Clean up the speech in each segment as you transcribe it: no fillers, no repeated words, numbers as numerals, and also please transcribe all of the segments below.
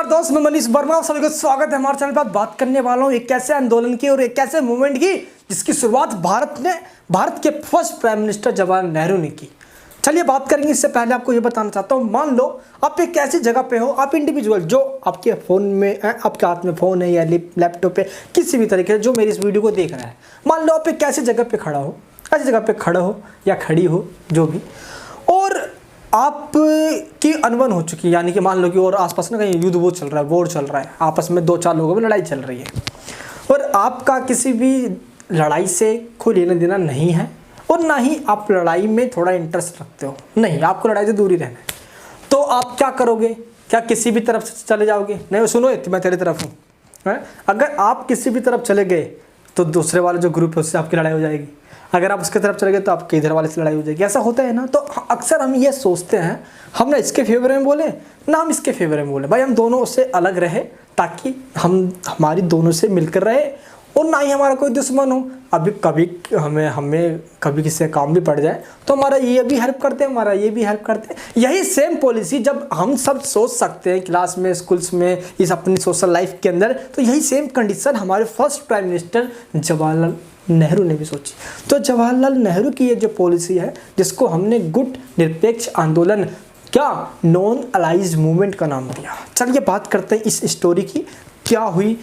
नमस्कार दोस्त, मैं मनीष वर्मा, आप सभी का स्वागत है हमारे चैनल पर। बात करने वाला हूँ एक ऐसे आंदोलन की और एक ऐसे मूवमेंट की जिसकी शुरुआत भारत के first prime minister Jawaharlal Nehru ने की। चलिए बात करेंगे। इससे पहले आपको ये बताना चाहता हूँ, मान लो आप एक ऐसी जगह पे हो, आप इंडिविजुअल जो आपके फ़ोन में आपके हाथ में फ़ोन है या लैपटॉप पे किसी भी तरीके से जो मेरी इस वीडियो को देख रहा है, मान लो आप एक ऐसी जगह पे खड़ा हो, ऐसी जगह पे खड़ा हो या खड़ी हो जो भी, और आप की अनबन हो चुकी है, यानी कि मान लो कि और आसपास ना कहीं युद्ध वो चल रहा है, वॉर चल रहा है, आपस में दो चार लोगों में लड़ाई चल रही है और आपका किसी भी लड़ाई से कोई लेना देना नहीं है और ना ही आप लड़ाई में थोड़ा इंटरेस्ट रखते हो, नहीं, आपको लड़ाई से दूर ही रहना है। तो आप क्या करोगे? क्या किसी भी तरफ से चले जाओगे? नहीं, सुनो, मैं तेरी तरफ हूँ। अगर आप किसी भी तरफ चले गए तो दूसरे वाले जो ग्रुप है उससे आपकी लड़ाई हो जाएगी। अगर आप उसके तरफ चले गए तो आपके इधर वाले से लड़ाई हो जाएगी। ऐसा होता है ना। तो अक्सर हम ये सोचते हैं, हम ना इसके फेवर में बोले ना हम इसके फेवर में बोले, भाई हम दोनों से अलग रहे ताकि हमारी दोनों से मिलकर रहे और ना ही हमारा कोई दुश्मन हो। अभी कभी हमें कभी किसी काम भी पड़ जाए तो हमारा ये भी हेल्प करते हैं, हमारा ये भी हेल्प करते हैं। यही सेम पॉलिसी जब हम सब सोच सकते हैं क्लास में, स्कूल्स में, इस अपनी सोशल लाइफ के अंदर, तो यही सेम कंडीशन हमारे first prime minister Jawaharlal Nehru ने भी सोची। तो जवाहरलाल नेहरू की ये जो पॉलिसी है, जिसको हमने गुट निरपेक्ष आंदोलन, क्या नॉन अलाइज मूवमेंट का नाम दिया। चलिए बात करते हैं इस स्टोरी की, क्या हुई,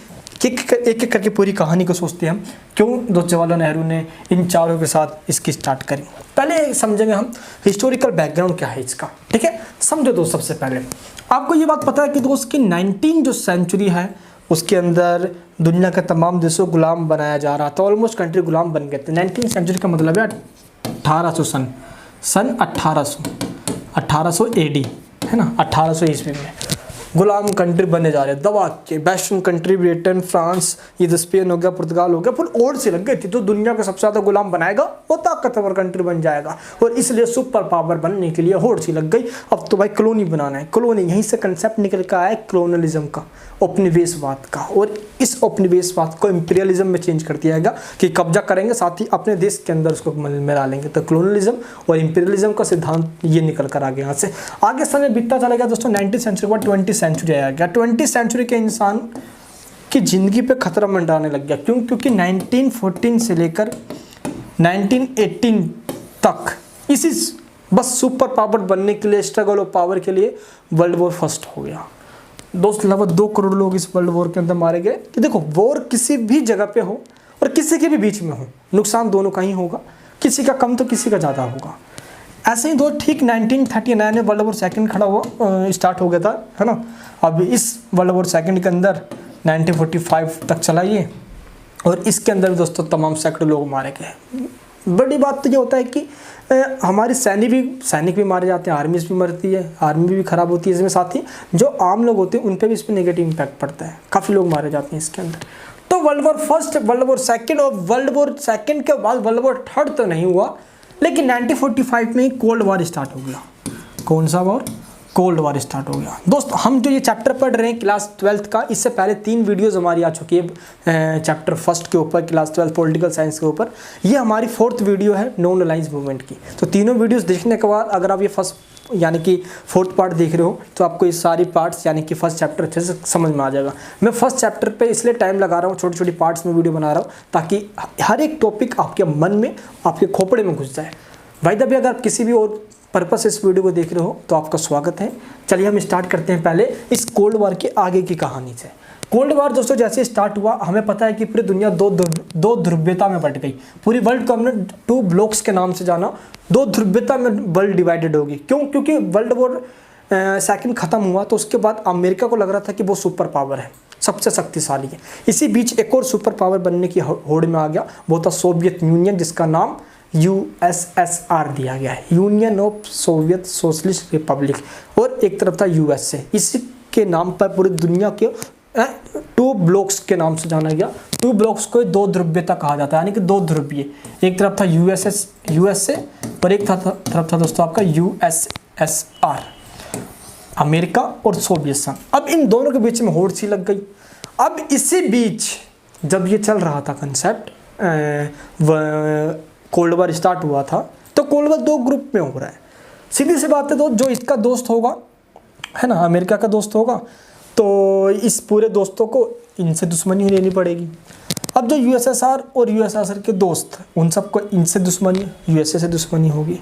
एक एक करके पूरी कहानी को सोचते हैं हम, क्यों दोस्त जवाहरलाल नेहरू ने इन चारों के साथ इसकी स्टार्ट करी। पहले समझेंगे हम हिस्टोरिकल बैकग्राउंड क्या है इसका, ठीक है। समझो दोस्त, सबसे पहले आपको ये बात पता है कि दोस्त की 19 जो सेंचुरी है उसके अंदर दुनिया के तमाम देशों को गुलाम बनाया जा रहा था, ऑलमोस्ट कंट्री गुलाम बन गए थे। 19 सेंचुरी का मतलब है 1800 सन 1800 AD है ना, 1800 ईस्वी में गुलाम कंट्री बनने जा रहे हैं। दबा के वेस्टर्न कंट्री, ब्रिटेन, फ्रांस, ये तो स्पेन हो गया, पुर्तगाल हो गया, फुल ओर से लग गई थी। तो दुनिया का सबसे ज़्यादा गुलाम बनाएगा वो ताकतवर कंट्री बन जाएगा और इसलिए सुपर पावर बनने के लिए होड़ सी लग गई। अब तो भाई कॉलोनी बनाना है, कॉलोनी, यहीं से कंसेप्ट निकल कर आया कॉलोनलिज्म का, उपनिवेशवाद का। और इस उपनिवेशवाद को इंपीरियलिज्म में चेंज कर दिया जाएगा कि कब्जा करेंगे, साथ ही अपने देश के अंदर उसको मिला लेंगे। तो कॉलोनलिज्म और इंपीरियलिज्म का सिद्धांत ये निकल कर आ गया। यहाँ से आगे समय बीतता चला गया दोस्तों। 19वीं सेंचुरी के बाद 20वीं सेंचुरी आ गया। 20वीं सेंचुरी के इंसान की ज़िंदगी पे खतरा मंडराने लग गया। क्यों? क्योंकि 1914 से लेकर 1918 तक इसी बस सुपर पावर बनने के लिए, स्ट्रगल ऑफ पावर के लिए वर्ल्ड वॉर फर्स्ट हो गया दोस्त। लगभग 2 करोड़ लोग इस वर्ल्ड वॉर के अंदर मारे गए। कि देखो, वॉर किसी भी जगह पे हो और किसी के भी बीच में हो, नुकसान दोनों का ही होगा, किसी का कम तो किसी का ज़्यादा होगा। ऐसे ही दोस्त ठीक 1939 में वर्ल्ड वॉर सेकंड खड़ा हुआ, स्टार्ट हो गया था, है ना। अब इस वर्ल्ड वॉर सेकंड के अंदर 1945 तक चला ये, और इसके अंदर दोस्तों तमाम सैकड़ों लोग मारे गए। बड़ी बात तो ये होता है कि हमारे सैनिक भी मारे जाते हैं, आर्मीज भी मरती है, आर्मी भी खराब होती है। इसमें साथ ही जो आम लोग होते हैं उन पर भी इस पर नेगेटिव इम्पैक्ट पड़ता है, काफ़ी लोग मारे जाते हैं इसके अंदर। तो world war first, world war second और वर्ल्ड वॉर सेकंड के बाद वर्ल्ड वॉर थर्ड तो नहीं हुआ, लेकिन 1945 में ही कोल्ड वॉर स्टार्ट हो गया। कौन सा वॉर? कोल्ड वॉर स्टार्ट हो गया। दोस्त, हम जो ये चैप्टर पढ़ रहे हैं क्लास 12th का, इससे पहले 3 वीडियोज़ हमारी आ चुकी है चैप्टर फर्स्ट के ऊपर, क्लास 12 पॉलिटिकल साइंस के ऊपर। ये हमारी 4th वीडियो है नॉन अलाइंस मूवमेंट की। तो तीनों वीडियोज़ देखने के बाद अगर आप ये फर्स्ट यानी कि 4th पार्ट देख रहे हो तो आपको ये सारी पार्ट्स यानी कि फर्स्ट चैप्टर अच्छे से समझ में आ जाएगा। मैं फर्स्ट चैप्टर पे इसलिए टाइम लगा रहा हूँ, छोटी छोटी पार्ट्स में वीडियो बना रहा हूँ ताकि हर एक टॉपिक आपके मन में, आपके खोपड़े में घुस जाए। भाई दबे, अगर आप किसी भी और पर्पस से इस वीडियो को देख रहे हो तो आपका स्वागत है। चलिए हम स्टार्ट करते हैं पहले इस कोल्ड वॉर के आगे की कहानी से। कोल्ड वॉर दोस्तों जैसे स्टार्ट हुआ, हमें पता है कि पूरी दुनिया दो ध्रुवीयता में बट गई। पूरी वर्ल्ड को हमने 2 ब्लॉक्स के नाम से जाना। 2 ध्रुवीयता में वर्ल्ड डिवाइडेड होगी। क्यों? क्योंकि वर्ल्ड वॉर सेकंड खत्म हुआ तो उसके बाद अमेरिका को लग रहा था कि वो सुपर पावर है, सबसे शक्तिशाली है। इसी बीच एक और सुपर पावर बनने की होड़ में आ गया, वो था सोवियत यूनियन, जिसका नाम USSR दिया गया है, union of Soviet socialist Republic, और एक तरफ था USA। इसी के नाम पर पूरी दुनिया के 2 ब्लॉक्स के नाम से जाना गया। 2 ब्लॉक्स को 2 ध्रुवीयता कहा जाता है, यानी कि 2 ध्रुवीय। एक तरफ था USA और एक तरफ था दोस्तों आपका USSR, अमेरिका और सोवियत संघ। अब इन दोनों के बीच में होड़ सी लग गई। अब इसी बीच जब ये चल रहा था कंसेप्ट, कोल्ड वॉर स्टार्ट हुआ था, तो कोल्ड वॉर 2 ग्रुप में हो रहा है। सीधी सी बात है, जो इसका दोस्त होगा, है ना, अमेरिका का दोस्त होगा, तो इस पूरे दोस्तों को इनसे दुश्मनी लेनी पड़ेगी। अब जो यूएसएसआर और यूएसएसआर के दोस्त, उन सबको इनसे दुश्मनी, यूएसए से दुश्मनी होगी।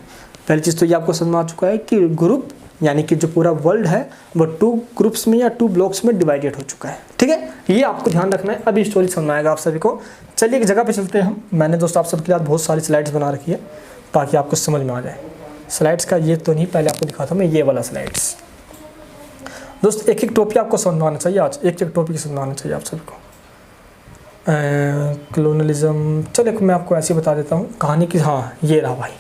पहली चीज़ तो ये आपको समझ में आ चुका है कि ग्रुप यानी कि जो पूरा वर्ल्ड है वो 2 ग्रुप्स में या 2 ब्लॉक्स में डिवाइडेड हो चुका है। ठीक है, ये आपको ध्यान रखना है। अभी स्टोरी समझ आएगा आप सभी को। चलिए एक जगह पे चलते हैं हम। मैंने दोस्तों आप सबके लिए बहुत सारी स्लाइड्स बना रखी है ताकि आपको समझ में आ जाए। स्लाइड्स का ये तो नहीं, पहले आपको दिखाता हूँ मैं ये वाला स्लाइड्स। दोस्त एक एक टॉपिक आपको समझ में आना चाहिए आज, एक एक टॉपिक समझ में आना चाहिए आप सभी को। कॉलोनलिज्म, चलो मैं आपको ऐसे बता देता हूँ कहानी की। हाँ ये रहा भाई।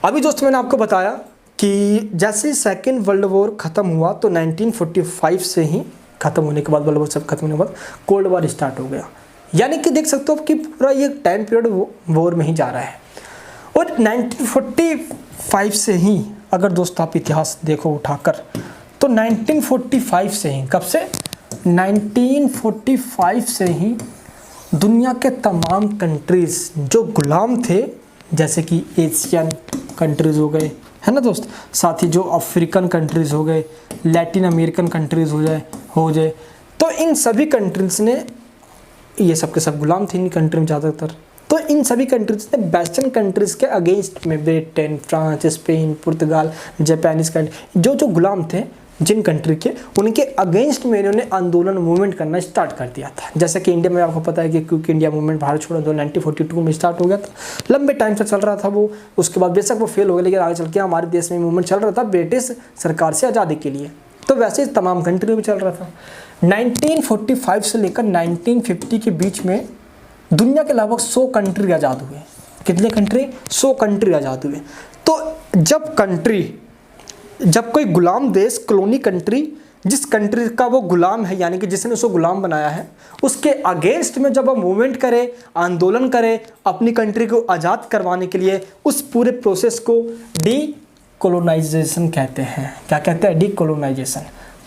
अभी दोस्त मैंने आपको बताया कि जैसे सेकेंड वर्ल्ड वॉर ख़त्म हुआ तो 1945 से ही ख़त्म होने के बाद, वर्ल्ड वॉर सब खत्म होने के बाद कोल्ड वॉर स्टार्ट हो गया। यानी कि देख सकते हो कि पूरा ये टाइम पीरियड वॉर में ही जा रहा है। और 1945 से ही अगर दोस्त आप इतिहास देखो उठाकर, तो 1945 से ही, कब से? 1945 से ही दुनिया के तमाम कंट्रीज़ जो गुलाम थे, जैसे कि एशियन कंट्रीज़ हो गए, है ना दोस्त, साथ ही जो अफ्रीकन कंट्रीज़ हो गए, लैटिन अमेरिकन कंट्रीज़ हो जाए, तो इन सभी कंट्रीज़ ने, ये सब के सब गुलाम थे इन कंट्री में ज़्यादातर, तो इन सभी कंट्रीज़ ने वेस्टर्न कंट्रीज़ के अगेंस्ट में, ब्रिटेन, फ्रांस, स्पेन, पुर्तगाल, जापानीज़ कंट्री, जो गुलाम थे जिन कंट्री के, उनके अगेंस्ट में इन्होंने आंदोलन मूवमेंट करना स्टार्ट कर दिया था। जैसे कि इंडिया में आपको पता है कि क्योंकि इंडिया मूवमेंट भारत छोड़ो 1942 में स्टार्ट हो गया था, लंबे टाइम से चल रहा था वो। उसके बाद बेशक वो फेल हो गया, लेकिन आगे चल के हमारे देश में मूवमेंट चल रहा था ब्रिटिश सरकार से आज़ादी के लिए। तो वैसे तमाम कंट्री में चल रहा था। 1945 से लेकर 1950 के बीच में दुनिया के लगभग 100 कंट्री आज़ाद हुए। कितने कंट्री? 100 कंट्री आज़ाद हुए। तो जब कोई गुलाम देश, कॉलोनी कंट्री, जिस कंट्री का वो गुलाम है, यानी कि जिसने उसको गुलाम बनाया है, उसके अगेंस्ट में जब वो मूवमेंट करे, आंदोलन करे अपनी कंट्री को आज़ाद करवाने के लिए, उस पूरे प्रोसेस को डीकोलोनाइजेशन कहते हैं। क्या कहते हैं? डीकोलोनाइजेशन।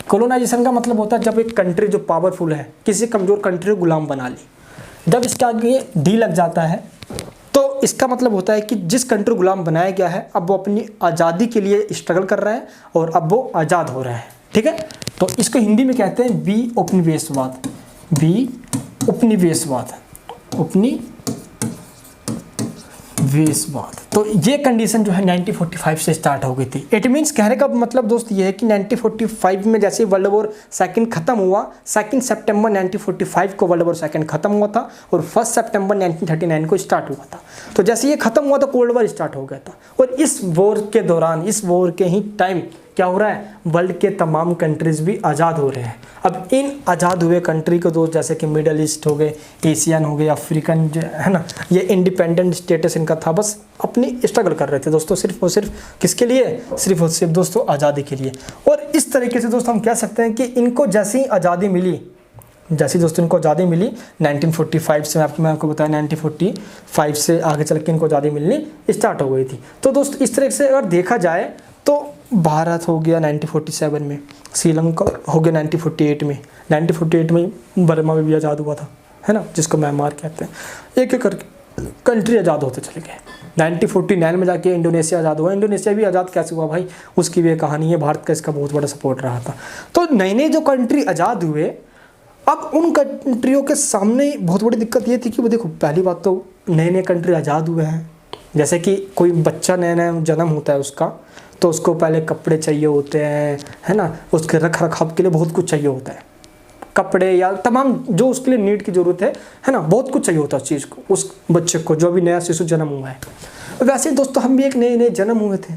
कोलोनाइजेशन का मतलब होता है जब एक कंट्री जो पावरफुल है किसी कमज़ोर कंट्री को गुलाम बना ली। जब इसके आगे डी लग जाता है तो इसका मतलब होता है कि जिस कंट्री को गुलाम बनाया गया है अब वो अपनी आज़ादी के लिए स्ट्रगल कर रहा है और अब वो आज़ाद हो रहा है। ठीक है, तो इसको हिंदी में कहते हैं बी उपनिवेशवाद। बी उपनिवेशवाद, उपनिवेशवाद। तो ये कंडीशन जो है 1945 से स्टार्ट हो गई थी। इट मीन्स कहने का मतलब दोस्त ये है कि 1945 में जैसे वर्ल्ड वॉर सेकंड खत्म हुआ, 2 सितंबर 1945 को वर्ल्ड वॉर सेकंड खत्म हुआ था और 1 सितंबर 1939 को स्टार्ट हुआ था। तो जैसे ये खत्म हुआ तो कोल्ड वॉर स्टार्ट हो गया था। और इस वॉर के दौरान, इस वॉर के ही टाइम क्या हो रहा है, वर्ल्ड के तमाम कंट्रीज़ भी आज़ाद हो रहे हैं। अब इन आज़ाद हुए कंट्री को दोस्त जैसे कि मिडल ईस्ट हो गए, एशियन हो गए, अफ्रीकन जो है ना, ये इंडिपेंडेंट स्टेटस इनका था, बस अपनी स्ट्रगल कर रहे थे दोस्तों, सिर्फ और सिर्फ किसके लिए? सिर्फ और सिर्फ दोस्तों आज़ादी के लिए। और इस तरीके से दोस्तों हम कह सकते हैं कि इनको जैसी आज़ादी मिली, जैसी दोस्तों इनको आज़ादी मिली 1945 से, मैं आपको बताया 1945 से आगे चल के इनको आज़ादी मिलनी स्टार्ट हो गई थी। तो दोस्त इस तरह से अगर देखा जाए तो भारत हो गया 1947 में, श्रीलंका हो गया 1948 में, 1948 में बर्मा में भी आज़ाद हुआ था, है ना, जिसको म्यांमार कहते हैं। एक एक करके कंट्री आज़ाद होते चले गए। 1949 में जाके इंडोनेशिया आज़ाद हुआ। इंडोनेशिया भी आज़ाद कैसे हुआ भाई, उसकी भी एक कहानी है, भारत का इसका बहुत बड़ा सपोर्ट रहा था। तो नए नए जो कंट्री आज़ाद हुए, अब उन कंट्रियों के सामने बहुत बड़ी दिक्कत ये थी कि वो देखो, पहली बात तो नए नए कंट्री आज़ाद हुए हैं, जैसे कि कोई बच्चा नया नया जन्म होता है उसका, तो उसको पहले कपड़े चाहिए होते हैं, है ना, उसके रख रखाव के लिए बहुत कुछ चाहिए होता है, कपड़े या तमाम जो उसके लिए नीड की ज़रूरत है ना, बहुत कुछ चाहिए होता है उस चीज़ को, उस बच्चे को जो अभी नया शिशु जन्म हुआ है। वैसे दोस्तों हम भी एक नए नए जन्म हुए थे,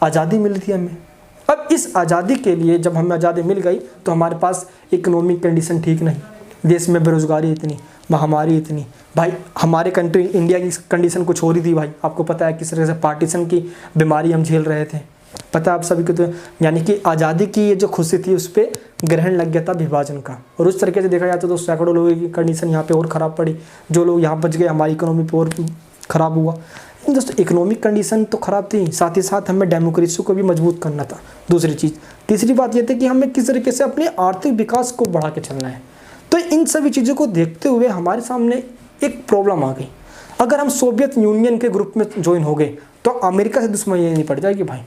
आज़ादी मिली थी हमें। अब इस आज़ादी के लिए जब हमें आज़ादी मिल गई तो हमारे पास इकोनॉमिक कंडीशन ठीक नहीं, देश में बेरोज़गारी इतनी, महामारी इतनी, भाई हमारे कंट्री इंडिया की कंडीशन कुछ हो रही थी भाई, आपको पता है किस तरह से पार्टीशन की बीमारी हम झेल रहे थे, पता है आप सभी को। तो यानी कि आज़ादी की ये जो खुशी थी उस पर ग्रहण लग गया था विभाजन का, और उस तरीके से देखा जाए तो सैकड़ों लोगों की कंडीशन यहाँ पे और ख़राब पड़ी, जो लोग यहाँ बच गए हमारी इकोनॉमी पे और ख़राब हुआ। दोस्तों इकोनॉमिक कंडीशन तो ख़राब थी, साथ ही साथ हमें डेमोक्रेसी को भी मजबूत करना था। दूसरी चीज़, तीसरी बात ये थी कि हमें किस तरीके से अपने आर्थिक विकास को बढ़ा के चलना है। तो इन सभी चीज़ों को देखते हुए हमारे सामने एक प्रॉब्लम आ गई, अगर हम सोवियत यूनियन के ग्रुप में ज्वाइन हो गए तो अमेरिका से दुश्मनी नहीं पड़ जाएगी भाई,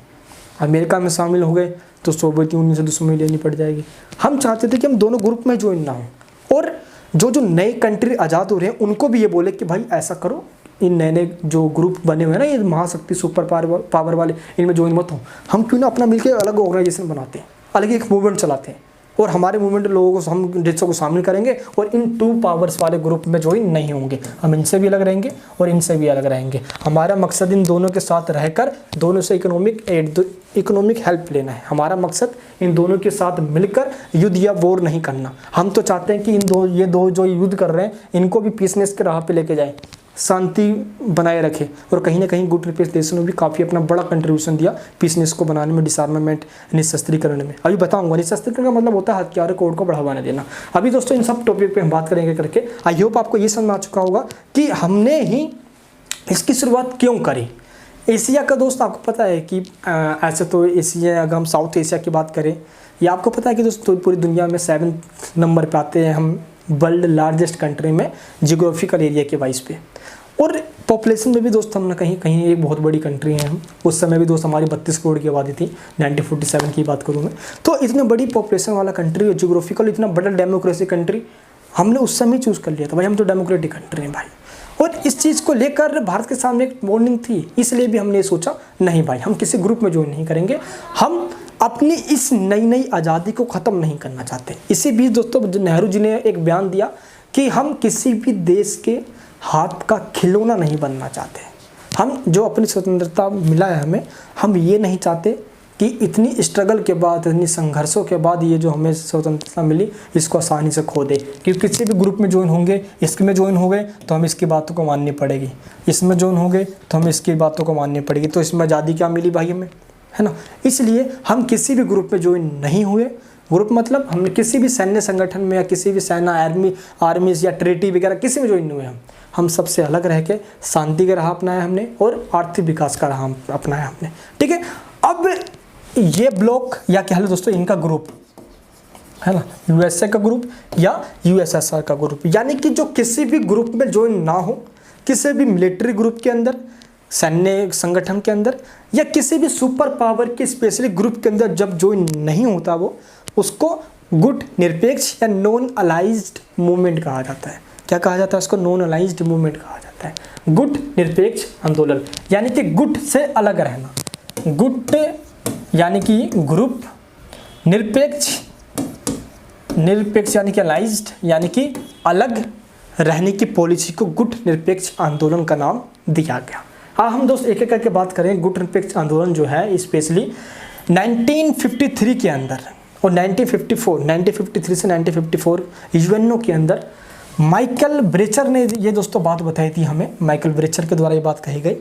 अमेरिका में शामिल हो गए तो सोवियत यूनियन से दुश्मनी लेनी पड़ जाएगी। हम चाहते थे कि हम दोनों ग्रुप में ज्वाइन ना हो, और जो जो नए कंट्री आज़ाद हो रहे हैं उनको भी ये बोले कि भाई ऐसा करो, इन नए नए जो ग्रुप बने हुए हैं ना, ये महाशक्ति सुपर पावर वाले, इनमें ज्वाइन मत हो। हम क्यों ना अपना मिलकर अलग ऑर्गेनाइजेशन बनाते हैं, अलग एक मूवमेंट चलाते हैं, और हमारे मूवमेंट लोगों को हम देशों को शामिल करेंगे और इन 2 पावर्स वाले ग्रुप में ज्वाइन नहीं होंगे। हम इनसे भी अलग रहेंगे और इनसे भी अलग रहेंगे। हमारा मकसद इन दोनों के साथ रहकर दोनों से इकोनॉमिक हेल्प लेना है। हमारा मकसद इन दोनों के साथ मिलकर युद्ध या वॉर नहीं करना। हम तो चाहते हैं कि ये दो जो युद्ध कर रहे हैं इनको भी पीसनेस के राह पे लेके जाए, शांति बनाए रखे, और कहीं ना कहीं गुट रिप्रेजेंटेशन ने भी काफ़ी अपना बड़ा कंट्रीब्यूशन दिया पीसनेस को बनाने में, डिसआर्मामेंट, निशस्त्रीकरण में। अभी बताऊंगा निशस्त्रीकरण का मतलब होता है हथियार कोड को बढ़ावा देना। अभी दोस्तों इन सब टॉपिक पे हम बात करेंगे करके। आई होप आपको ये समझ आ चुका होगा कि हमने ही इसकी शुरुआत क्यों करी। एशिया का दोस्त आपको पता है कि ऐसे तो एशिया, अगर हम साउथ एशिया की बात करें, या आपको पता है कि दोस्तों पूरी दुनिया में 7 नंबर पे आते हैं हम वर्ल्ड लार्जेस्ट कंट्री में जियोग्राफिकल एरिया के वाइज पे, और पॉपुलेशन में भी दोस्त हम ना कहीं कहीं एक बहुत बड़ी कंट्री है हम। उस समय भी दोस्त हमारी 32 करोड़ की आबादी थी, 1947 की बात करूँ मैं, तो इतनी बड़ी पॉपुलेशन वाला कंट्री, जियोग्राफिकल इतना बड़ा डेमोक्रेसी कंट्री हमने उस समय चूज़ कर लिया था, भाई हम तो डेमोक्रेटिक कंट्री हैं भाई। और इस चीज़ को लेकर भारत के सामने एक वार्निंग थी, इसलिए भी हमने सोचा नहीं भाई हम किसी ग्रुप में ज्वाइन नहीं करेंगे, हम अपनी इस नई आज़ादी को ख़त्म नहीं करना चाहते। इसी बीच दोस्तों नेहरू जी ने एक बयान दिया कि हम किसी भी देश के हाथ का खिलौना नहीं बनना चाहते। हम जो अपनी स्वतंत्रता मिला है हमें, हम ये नहीं चाहते कि इतनी स्ट्रगल के बाद, इतनी संघर्षों के बाद ये जो हमें स्वतंत्रता मिली इसको आसानी से खो दे। क्योंकि किसी भी ग्रुप में ज्वाइन होंगे, इसमें ज्वाइन हो गए तो हम इसकी बातों को माननी पड़ेगी, इसमें ज्वाइन हो गए तो हम इसकी बातों को माननी पड़ेगी, तो इसमें आज़ादी क्या मिली भाई हमें, है ना। इसलिए हम किसी भी ग्रुप में ज्वाइन नहीं हुए। ग्रुप मतलब हम किसी भी सैन्य संगठन में या किसी भी सेना आर्मीज या ट्रेटी वगैरह किसी में ज्वाइन नहीं हुए। हम सबसे अलग रह के शांति का राह अपनाया हमने और आर्थिक विकास का राह अपनाया हमने, ठीक है। अब ये ब्लॉक या क्या है दोस्तों, इनका ग्रुप है ना, यूएसए का ग्रुप या यूएसएसआर का ग्रुप, यानी कि जो किसी भी ग्रुप में ज्वाइन ना हो, किसी भी मिलिट्री ग्रुप के अंदर, सैन्य संगठन के अंदर, या किसी भी सुपर पावर के स्पेशली ग्रुप के अंदर जब ज्वाइन नहीं होता, वो उसको गुट निरपेक्ष या नॉन अलाइज्ड मूवमेंट कहा जाता है। क्या कहा जाता है उसको? नॉन अलाइज्ड मूवमेंट कहा जाता है। गुट निरपेक्ष आंदोलन यानी कि गुट से अलग रहना, गुट यानी कि ग्रुप, निरपेक्ष यानी कि अलाइज्ड यानी कि अलग रहने की पॉलिसी को गुट निरपेक्ष आंदोलन का नाम दिया गया। हाँ, हम दोस्त एक एक करके बात करें। गुट निरपेक्ष आंदोलन जो है स्पेशली 1953 के अंदर और 1953 से 1954 यूएनओ के अंदर माइकल ब्रेचर ने ये दोस्तों बात बताई थी हमें। माइकल ब्रेचर के द्वारा ये बात कही गई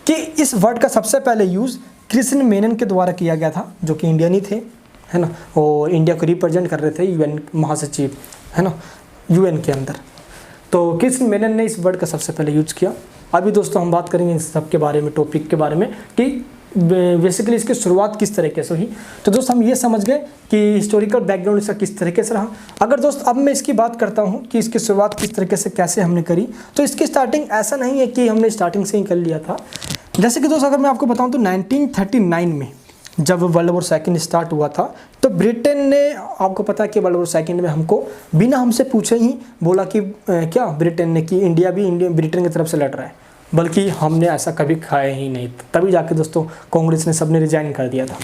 कि इस वर्ड का सबसे पहले यूज़ क्रिस्टियन मेनन के द्वारा किया गया था, जो कि इंडियन ही थे, है ना, और इंडिया को रिप्रेजेंट कर रहे थे यूएन महासचिव, है ना, यूएन के अंदर। तो क्रिस्टियन मेनन ने इस वर्ड का सबसे पहले यूज़ किया। अभी दोस्तों हम बात करेंगे इन सब के बारे में, टॉपिक के बारे में कि बेसिकली इसकी शुरुआत किस तरीके से हुई। तो दोस्त हम ये समझ गए कि हिस्टोरिकल बैकग्राउंड इसका किस तरीके से रहा। अगर दोस्त अब मैं इसकी बात करता हूँ कि इसकी शुरुआत किस तरीके से कैसे हमने करी, तो इसकी स्टार्टिंग ऐसा नहीं है कि हमने स्टार्टिंग से ही कर लिया था। जैसे कि दोस्त अगर मैं आपको बताऊँ तो 1939 में जब वर्ल्ड वॉर सेकंड स्टार्ट हुआ था, तो ब्रिटेन ने, आपको पता है कि वर्ल्ड वॉर सेकंड में हमको बिना हमसे पूछे ही बोला कि क्या ब्रिटेन ने कि इंडिया ब्रिटेन की तरफ से लड़ रहा है, बल्कि हमने ऐसा कभी खाया ही नहीं। तभी जाके दोस्तों कांग्रेस ने सबने रिजाइन कर दिया था,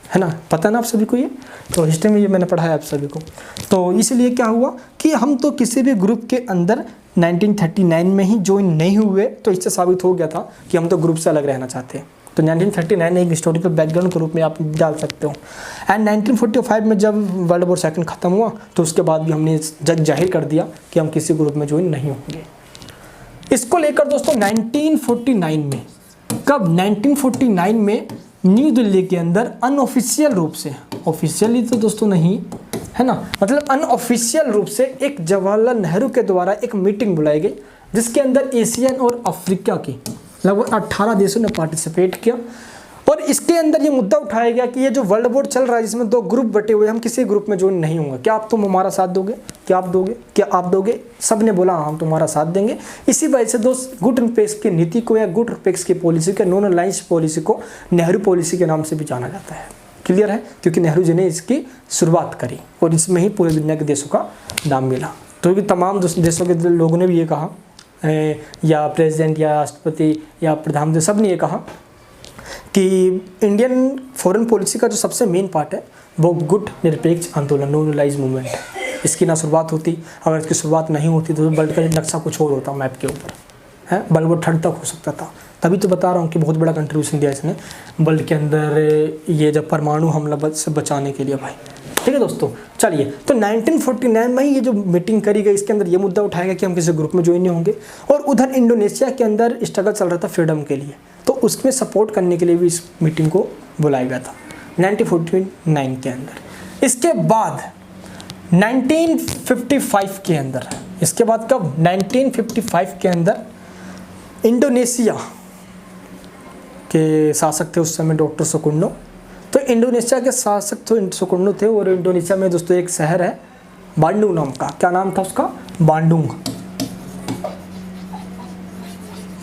है ना, पता है ना आप सभी को ये, तो हिस्ट्री में ये मैंने पढ़ा है आप सभी को। तो इसलिए क्या हुआ कि हम तो किसी भी ग्रुप के अंदर 1939 में ही ज्वाइन नहीं हुए, तो इससे साबित हो गया था कि हम तो ग्रुप से अलग रहना चाहते हैं। तो 1939 एक हिस्टोरिकल बैकग्राउंड के रूप में आप डाल सकते हो। एंड 1945 में जब वर्ल्ड वॉर सेकंड ख़त्म हुआ, तो उसके बाद भी हमने जग जाहिर कर दिया कि हम किसी ग्रुप में ज्वाइन नहीं होंगे। इसको लेकर दोस्तों 1949 में, कब 1949 में न्यू दिल्ली के अंदर अनऑफिशियल रूप से, ऑफिशियली तो दोस्तों नहीं है ना, मतलब अनऑफिशियल रूप से एक जवाहरलाल नेहरू के द्वारा एक मीटिंग बुलाई गई, जिसके अंदर एशियन और अफ्रीका की लगभग 18 देशों ने पार्टिसिपेट किया। और और इसके अंदर ये मुद्दा उठाया गया कि ये जो वर्ल्ड वॉर चल रहा है जिसमें 2 ग्रुप बटे हुए, हम किसी ग्रुप में ज्वाइन नहीं होंगे, क्या तुम हमारा साथ दोगे, क्या आप दोगे? सब ने बोला हम तुम्हारा साथ देंगे। इसी वजह से दोस्त गुड रिपेक्स की नीति को या गुड रिपेक्स की पॉलिसी के नॉन अलायंस पॉलिसी को नेहरू पॉलिसी के नाम से भी जाना जाता है। क्लियर है? क्योंकि नेहरू जी ने इसकी शुरुआत करी और इसमें ही पूरे दुनिया के देशों का नाम मिला। तो तमाम देशों के लोगों ने भी ये कहा, या प्रेसिडेंट या राष्ट्रपति या प्रधानमंत्री, सब ने ये कहा कि इंडियन फॉरेन पॉलिसी का जो सबसे मेन पार्ट है वो गुट निरपेक्ष आंदोलन, नॉन अलायंस मूवमेंट है। इसकी ना शुरुआत होती, अगर इसकी शुरुआत नहीं होती तो वर्ल्ड का नक्शा कुछ और होता मैप के ऊपर, है वर्ल्ड वॉर 3 तक हो सकता था। तभी तो बता रहा हूँ कि बहुत बड़ा कंट्रीब्यूशन दिया इसने वर्ल्ड के अंदर ये जब परमाणु हमला से बचाने के लिए भाई। ठीक है दोस्तों, चलिए तो 1949 में ही ये जो मीटिंग करी गई, इसके अंदर ये मुद्दा उठाया गया कि हम किसी ग्रुप में ज्वाइन नहीं होंगे। और उधर इंडोनेशिया के अंदर स्ट्रगल चल रहा था फ्रीडम के लिए, तो उसमें सपोर्ट करने के लिए भी इस मीटिंग को बुलाया गया था 1949 के अंदर। इसके बाद 1955 के अंदर, इसके बाद कब 1955 के अंदर इंडोनेशिया के शासक थे उस समय डॉक्टर सुकर्नो। तो इंडोनेशिया के शासक तो सुकर्नो थे और इंडोनेशिया में दोस्तों एक शहर है बांडुंग नाम का। क्या नाम था उसका? बांडुंग।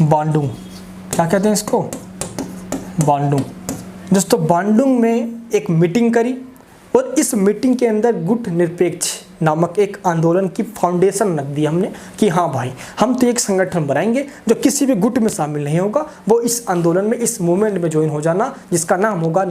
बांडुंग क्या कहते हैं इसको? बांडुंग। दोस्तों बांडुंग में एक मीटिंग करी और इस मीटिंग के अंदर गुट निरपेक्ष नामक एक आंदोलन की फाउंडेशन रख दी हमने कि हाँ भाई हम तो एक संगठन बनाएंगे जो किसी भी गुट में शामिल नहीं होगा, वो इस आंदोलन में, इस मूवमेंट में ज्वाइन हो जाना, जिसका नाम होगा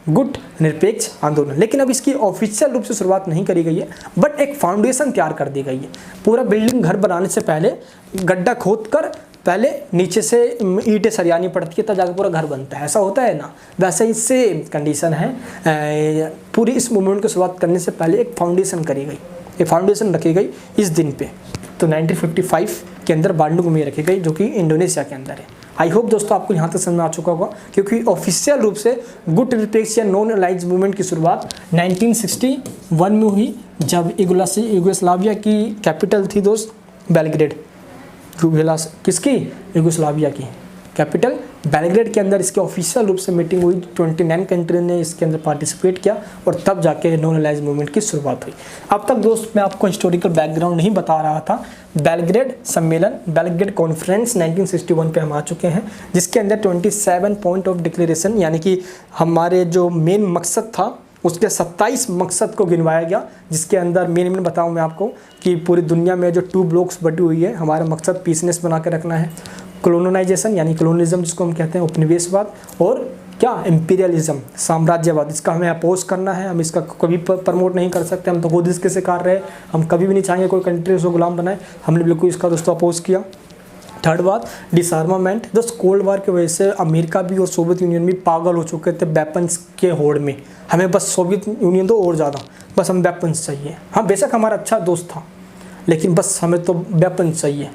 गुट निरपेक्ष आंदोलन। लेकिन अब इसकी ऑफिशियल रूप से शुरुआत नहीं करी गई है, बट एक फाउंडेशन तैयार कर दी गई है। पूरा बिल्डिंग घर बनाने से पहले गड्ढा खोद कर पहले नीचे से ईंटें सरियानी पड़ती है तब जाकर पूरा घर बनता है, ऐसा होता है ना, वैसे ही सेम कंडीशन है। पूरी इस मूवमेंट की शुरुआत करने से पहले एक फाउंडेशन करी गई, एक फाउंडेशन रखी गई इस दिन पे, तो 1955 के अंदर बांडुंग में रखी गई जो कि इंडोनेशिया के अंदर है। आई होप दोस्तों आपको यहाँ तक समझ में आ चुका होगा, क्योंकि ऑफिशियल रूप से गुट निरपेक्ष या नॉन अलायंस मूवमेंट की शुरुआत 1961 में हुई, जब यूगोस्लाविया की कैपिटल थी दोस्त बेलग्रेड। किसकी? यूगोस्लाविया की कैपिटल बेलग्रेड के अंदर इसके ऑफिशियल रूप से मीटिंग हुई। 29 कंट्री ने इसके अंदर पार्टिसिपेट किया और तब जाके नॉन अलायंस मूवमेंट की शुरुआत हुई। अब तक दोस्त मैं आपको हिस्टोरिकल बैकग्राउंड नहीं बता रहा था। बेलग्रेड सम्मेलन, बेलग्रेड कॉन्फ्रेंस 1961 पे हम आ चुके हैं, जिसके अंदर 27 पॉइंट ऑफ डिक्लेरेशन, यानी कि हमारे जो मेन मकसद था उसके 27 मकसद को गिनवाया गया, जिसके अंदर मेन बताऊं मैं आपको कि पूरी दुनिया में जो 2 ब्लॉक्स बटी हुई है, हमारा मकसद पीसनेस बना के रखना है, कॉलोनाइजेशन यानी कॉलोनिज्म जिसको हम कहते हैं उपनिवेशवाद, और क्या इम्पीरियलिज्म साम्राज्यवाद, इसका हमें अपोज करना है। हम इसका कभी प्रमोट नहीं कर सकते, हम तो खुद इसके शिकार रहे, हम कभी भी नहीं चाहेंगे कोई कंट्री उसको गुलाम बनाए, हमने बिल्कुल इसका दोस्तों अपोज किया। थर्ड बात डिसआर्मामेंट, दोस्त कोल्ड वार की वजह से अमेरिका भी और सोवियत यूनियन भी पागल हो चुके थे वेपन्स के होड़ में। हमें बस सोवियत यूनियन तो और ज़्यादा, बस हम वेपन्स चाहिए। हाँ बेशक हमारा अच्छा दोस्त था, लेकिन बस हमें तो वेपन्स चाहिए।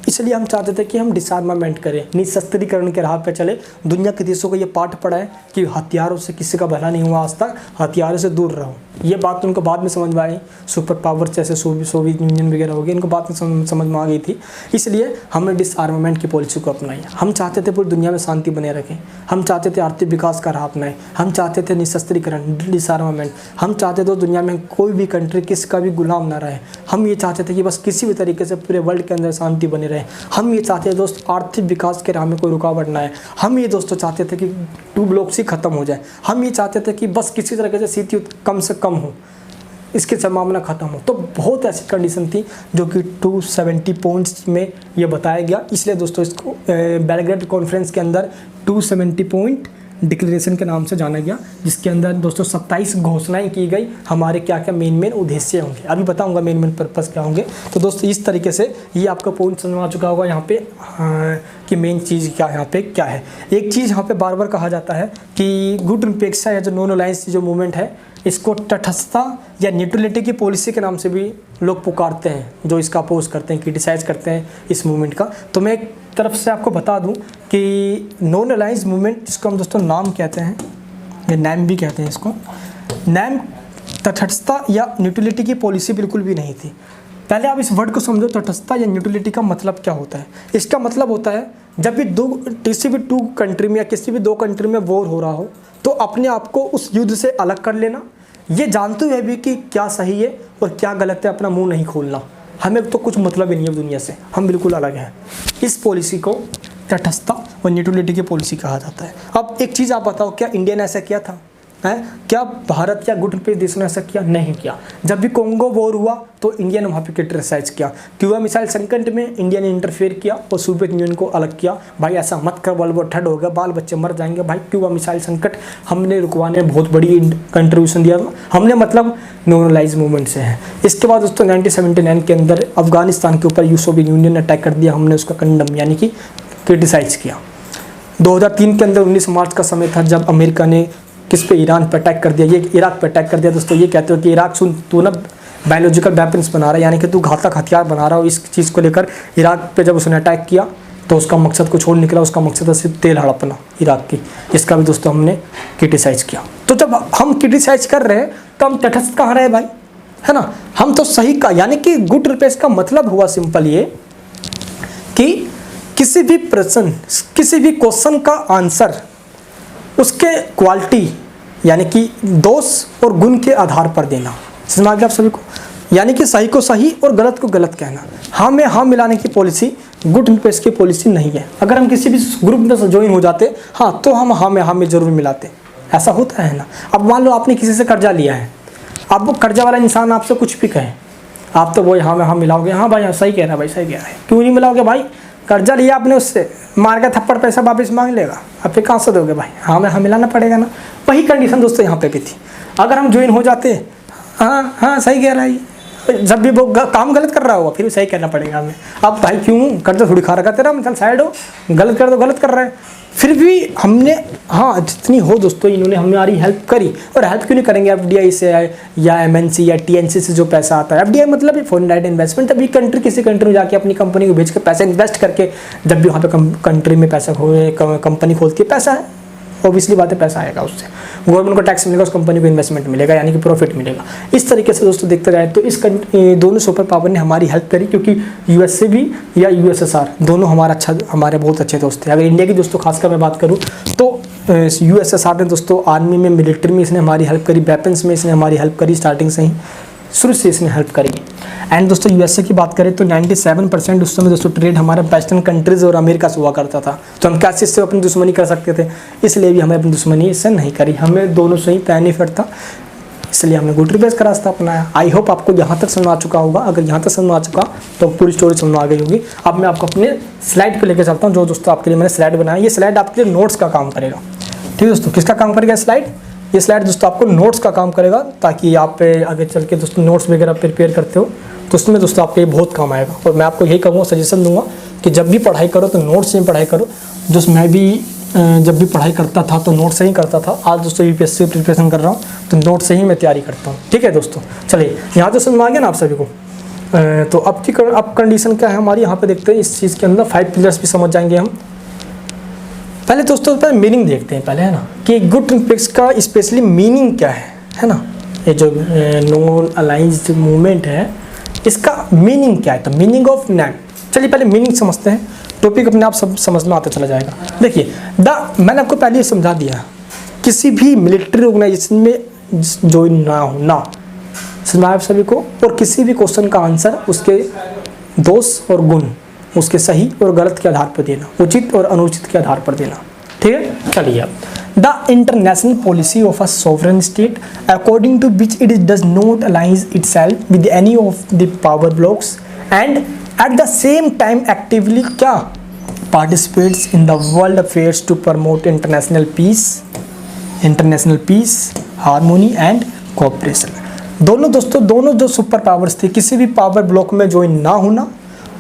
इसलिए हम चाहते थे कि हम डिसआर्मामेंट करें, निशस्त्रीकरण के राह पे चले, दुनिया के देशों को ये पाठ पढ़ाए कि हथियारों से किसी का भला नहीं हुआ आज तक, हथियारों से दूर रहो। ये बात उनको बाद में समझ में आई, सुपर पावर जैसे सोवियत यूनियन वगैरह हो गई, इनको बात में समझ में आ गई थी। इसलिए हमने डिसआर्मामेंट की पॉलिसी को अपनाई। हम चाहते थे पूरी दुनिया में शांति बने रखें, हम चाहते थे आर्थिक विकास का राह अपनाएं, हम चाहते थे निशस्त्रीकरण, डिसआर्मामेंट, हम चाहते थे दुनिया में कोई भी कंट्री किसी का भी गुलाम ना रहे। हम ये चाहते थे कि बस किसी भी तरीके से पूरे वर्ल्ड के अंदर शांति बने रहे। हम ये चाहते थे दोस्त आर्थिक विकास के राह में कोई रुकावट ना आए। हम ये दोस्तों चाहते थे कि 2 ब्लॉक्स ही खत्म हो जाए। हम ये चाहते थे कि बस किसी तरीके से शीत युद्ध कम से कम हो, इसके संभावना खत्म हो। तो बहुत ऐसी कंडीशन थी जो कि 270 पॉइंट्स में ये बताया गया। इसलिए दोस्तों इसको बेलग्रेड कॉन्फ्रेंस के अंदर 270 पॉइंट डिक्लेरेशन के नाम से जाना गया, जिसके अंदर दोस्तों 27 घोषणाएं की गई, हमारे क्या क्या मेन उद्देश्य होंगे। अभी बताऊंगा मेन पर्पस क्या होंगे। तो दोस्तों इस तरीके से ये आपका पॉइंट समझ आ चुका होगा यहाँ पे कि मेन चीज़ क्या यहाँ पे क्या है। एक चीज़ यहाँ पे बार बार कहा जाता है कि गुट निरपेक्षता या जो नॉन अलायंस जो मूवमेंट है, इसको तटस्थता या न्यूट्रलिटी की पॉलिसी के नाम से भी लोग पुकारते हैं, जो इसका अपोज करते हैं, क्रिटिसाइज करते हैं इस मूवमेंट का। तो मैं एक तरफ से आपको बता दूं कि नॉन अलायंस मूवमेंट, जिसको हम दोस्तों नाम कहते हैं या नैम भी कहते हैं इसको, नैम तटस्थता या न्यूट्रलिटी की पॉलिसी बिल्कुल भी नहीं थी। पहले आप इस वर्ड को समझो, तटस्थता या न्यूट्रलिटी का मतलब क्या होता है। इसका मतलब होता है जब भी किसी भी टू कंट्री में या किसी भी दो कंट्री में वॉर हो रहा हो तो अपने आप को उस युद्ध से अलग कर लेना, ये जानते हुए भी कि क्या सही है और क्या गलत है अपना मुंह नहीं खोलना। हमें तो कुछ मतलब ही नहीं है दुनिया से, हम बिल्कुल अलग हैं। इस पॉलिसी को तटस्थता और न्यूट्रलिटी की पॉलिसी कहा जाता है। अब एक चीज़ आप बताओ, क्या इंडिया ने ऐसा किया था? है क्या भारत या गुटनिरपेक्ष देशों ने ऐसा किया? नहीं किया। जब भी कोंगो वॉर हुआ तो इंडिया ने वहाँ पे क्रिटिसाइज किया। क्यूबा मिसाइल संकट में इंडिया ने इंटरफेयर किया और सोवियत यूनियन को अलग किया। भाई ऐसा मत कर, वर्ल्ड वॉर थर्ड हो गया, बाल बच्चे मर जाएंगे। भाई क्यूबा मिसाइल संकट हमने रुकवाने में बहुत बड़ी कंट्रीब्यूशन दिया हमने, मतलब नॉर्मलाइज मूवमेंट से है। इसके बाद दोस्तों 1979 के अंदर अफगानिस्तान के ऊपर सोवियत यूनियन ने अटैक कर दिया, हमने उसका कंडम यानी कि क्रिटिसाइज किया। 2003 के अंदर 19 मार्च का समय था जब अमेरिका ने किस पे? ईरान पे अटैक कर दिया, ये इराक पे अटैक कर दिया। दोस्तों ये कहते हो कि इराक सुन तू ना बायोलॉजिकल वेपन्स बना रहा है, यानी कि तू घातक हथियार बना रहा हो। इस चीज़ को लेकर इराक पे जब उसने अटैक किया तो उसका मकसद कुछ और निकला, उसका मकसद था सिर्फ तेल हड़पना इराक की। इसका भी दोस्तों हमने क्रिटिसाइज़ किया। तो जब हम क्रिटिसाइज कर रहे हैं तो हम तटस्थ कहाँ रहे भाई, है ना? हम तो सही का, यानी कि गुड रिप्लेस का मतलब हुआ सिंपल ये कि किसी भी प्रश्न, किसी भी क्वेश्चन का आंसर उसके क्वालिटी यानी कि दोष और गुण के आधार पर देना। समझ आ गया आप सभी को? यानी कि सही को सही और गलत को गलत कहना। हाँ में हाँ मिलाने की पॉलिसी गुड रिप्लेस की पॉलिसी नहीं है। अगर हम किसी भी ग्रुप में ज्वाइन हो जाते हाँ तो हम हाँ में जरूर मिलाते, ऐसा होता है ना। अब मान लो आपने किसी से कर्जा लिया है, अब वो कर्जा वाला इंसान आपसे कुछ भी कहे, आप तो वही हाँ में हाँ मिलाओगे, हाँ भाई सही कह रहा है, भाई सही कह रहा है। क्यों नहीं मिलाओगे भाई? कर्जा लिया आपने उससे, मार का थप्पड़ पैसा वापस मांग लेगा, अब फिर कहाँ से दोगे भाई? हाँ में हाँ मिलाना पड़ेगा ना। वही कंडीशन दोस्तों यहाँ पे भी थी। अगर हम ज्वाइन हो जाते हाँ सही कह रहा है, जब भी वो काम गलत कर रहा होगा फिर भी सही कहना पड़ेगा हमें। अब भाई क्यों कर्जा थोड़ी खा रखा तेरा, चल साइड हो, गलत कर दो, गलत कर रहा है। फिर भी हमने हाँ जितनी हो दोस्तों इन्होंने हमारी हेल्प करी। और हेल्प क्यों नहीं करेंगे? एफडीआई से या एमएनसी या टीएनसी से जो पैसा आता है, एफडीआई मतलब फॉरेन डायरेक्ट इन्वेस्टमेंट। अभी कंट्री किसी कंट्री में जाके अपनी कंपनी को भेज कर पैसा इन्वेस्ट करके जब भी वहाँ पे कंट्री में पैसा कंपनी खोलती है, पैसा है ऑब्वियसली बात है, पैसा आएगा उससे, गवर्नमेंट को टैक्स मिलेगा, उस कंपनी को इन्वेस्टमेंट मिलेगा यानी कि प्रॉफिट मिलेगा। इस तरीके से दोस्तों देखते जाए तो इस दोनों सुपर पावर ने हमारी हेल्प करी, क्योंकि यूएसए भी या यूएसएसआर दोनों हमारे बहुत अच्छे दोस्त हैं। अगर इंडिया की दोस्तों खासकर मैं बात करूँ तो यूएसएसआर ने दोस्तों आर्मी में, मिलिट्री में इसने हमारी हेल्प करी, वेपन्स में इसने हमारी हेल्प करी, स्टार्टिंग से ही शुरू से इसने हेल्प करी। एंड दोस्तों यूएसए की बात करें तो 97% उस समय दोस्तों ट्रेड हमारा वेस्टर्न कंट्रीज़ और अमेरिका से हुआ करता था। तो हम कैसे इससे अपनी दुश्मनी कर सकते थे? इसलिए भी हमें अपनी दुश्मनी इससे नहीं करी, हमें दोनों से ही बेनिफिट था, इसलिए हमने गुड रिप्लेस का रास्ता अपनाया। आई होप आपको यहाँ तक समझ आ चुका होगा। अगर यहाँ तक समझ आ चुका तो पूरी स्टोरी समझ आ गई होगी। अब मैं आपको अपने स्लाइड पर लेकर चलता हूँ, जो दोस्तों आपके लिए मैंने स्लाइड बनाया। ये स्लाइड आपके लिए नोट्स का काम करेगा। ठीक है दोस्तों, किसका काम करेगा स्लाइड? ये स्लाइड दोस्तों आपको नोट्स का काम करेगा, ताकि आप आगे चल के दोस्तों नोट्स वगैरह प्रिपेयर करते हो तो उसमें दोस्तों आपके बहुत काम आएगा। और मैं आपको यही कहूँगा, सजेशन दूंगा कि जब भी पढ़ाई करो तो नोट्स से पढ़ाई करो। जो मैं भी जब भी पढ़ाई करता था तो नोट से ही करता था। आज दोस्तों यूपीएससी प्रिपरेशन कर रहा हूँ तो नोट से ही मैं तैयारी करता हूँ। ठीक है दोस्तों, चलिए यहाँ तो समझ आ गया ना आप सभी को। तो अब कंडीशन क्या है हमारी, यहाँ पे देखते हैं। इस चीज़ के अंदर 5 पिलर्स भी समझ जाएंगे हम। पहले दोस्तों पर मीनिंग देखते हैं पहले, है ना, कि गुड रिप्लेस का स्पेशली मीनिंग क्या है ना। ये जो नॉन अलाइंस्ड मूवमेंट है इसका मीनिंग क्या है? तो मीनिंग ऑफ नेम, चलिए पहले मीनिंग समझते हैं, टॉपिक अपने आप सब समझ में आता चला जाएगा। देखिए मैंने आपको पहले ही समझा दिया, किसी भी मिलिट्री ऑर्गेनाइजेशन में ज्वाइन ना होना, समझ आप सभी को। और किसी भी क्वेश्चन का आंसर उसके दोष और गुण, उसके सही और गलत के आधार पर देना, उचित और अनुचित के आधार पर देना। ठीक है, चलिए अब the international policy of a sovereign state according to which it does not alliance itself with any of the power blocks and at the same time actively क्या participates in the world affairs to promote international peace, harmony and cooperation. दोनों जो super powers थे, किसी भी power block में join ना होना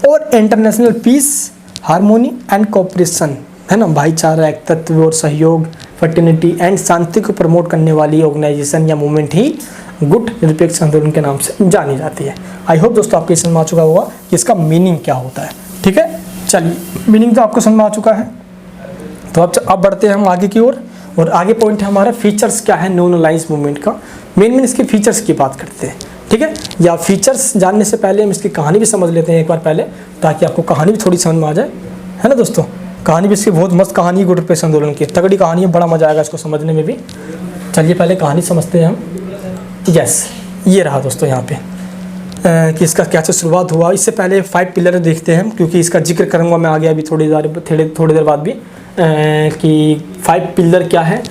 और international peace, harmony and cooperation, है ना, भाईचारा, एकत्व और सहयोग, फर्टिनिटी एंड शांति को प्रमोट करने वाली ऑर्गेनाइजेशन या मूवमेंट ही गुड निरपेक्ष आंदोलन के नाम से जानी जाती है। आई होप दोस्तों आपको समझ आ चुका होगा कि इसका मीनिंग क्या होता है। ठीक है, चलिए मीनिंग तो आपको समझ में आ चुका है। तो अब बढ़ते हैं हम आगे की ओर। और आगे पॉइंट है हमारा फीचर्स क्या है नॉन अलाइंस मूवमेंट का। मेन इसके फीचर्स की बात करते हैं। ठीक है, या फीचर्स जानने से पहले हम इसकी कहानी भी समझ लेते हैं एक बार पहले, ताकि आपको कहानी भी थोड़ी समझ में आ जाए, है ना दोस्तों। कहानी भी इसकी बहुत मस्त कहानी है गुट रिपेक्स आंदोलन की, तगड़ी कहानी है, बड़ा मजा आएगा इसको समझने में भी। चलिए पहले कहानी समझते हैं हम। यस, ये रहा दोस्तों यहाँ पे कि इसका कैसे शुरुआत हुआ। इससे पहले 5 पिलर देखते हैं, क्योंकि इसका जिक्र करूँगा मैं आगे अभी थोड़ी देर बाद भी कि 5 पिलर क्या है।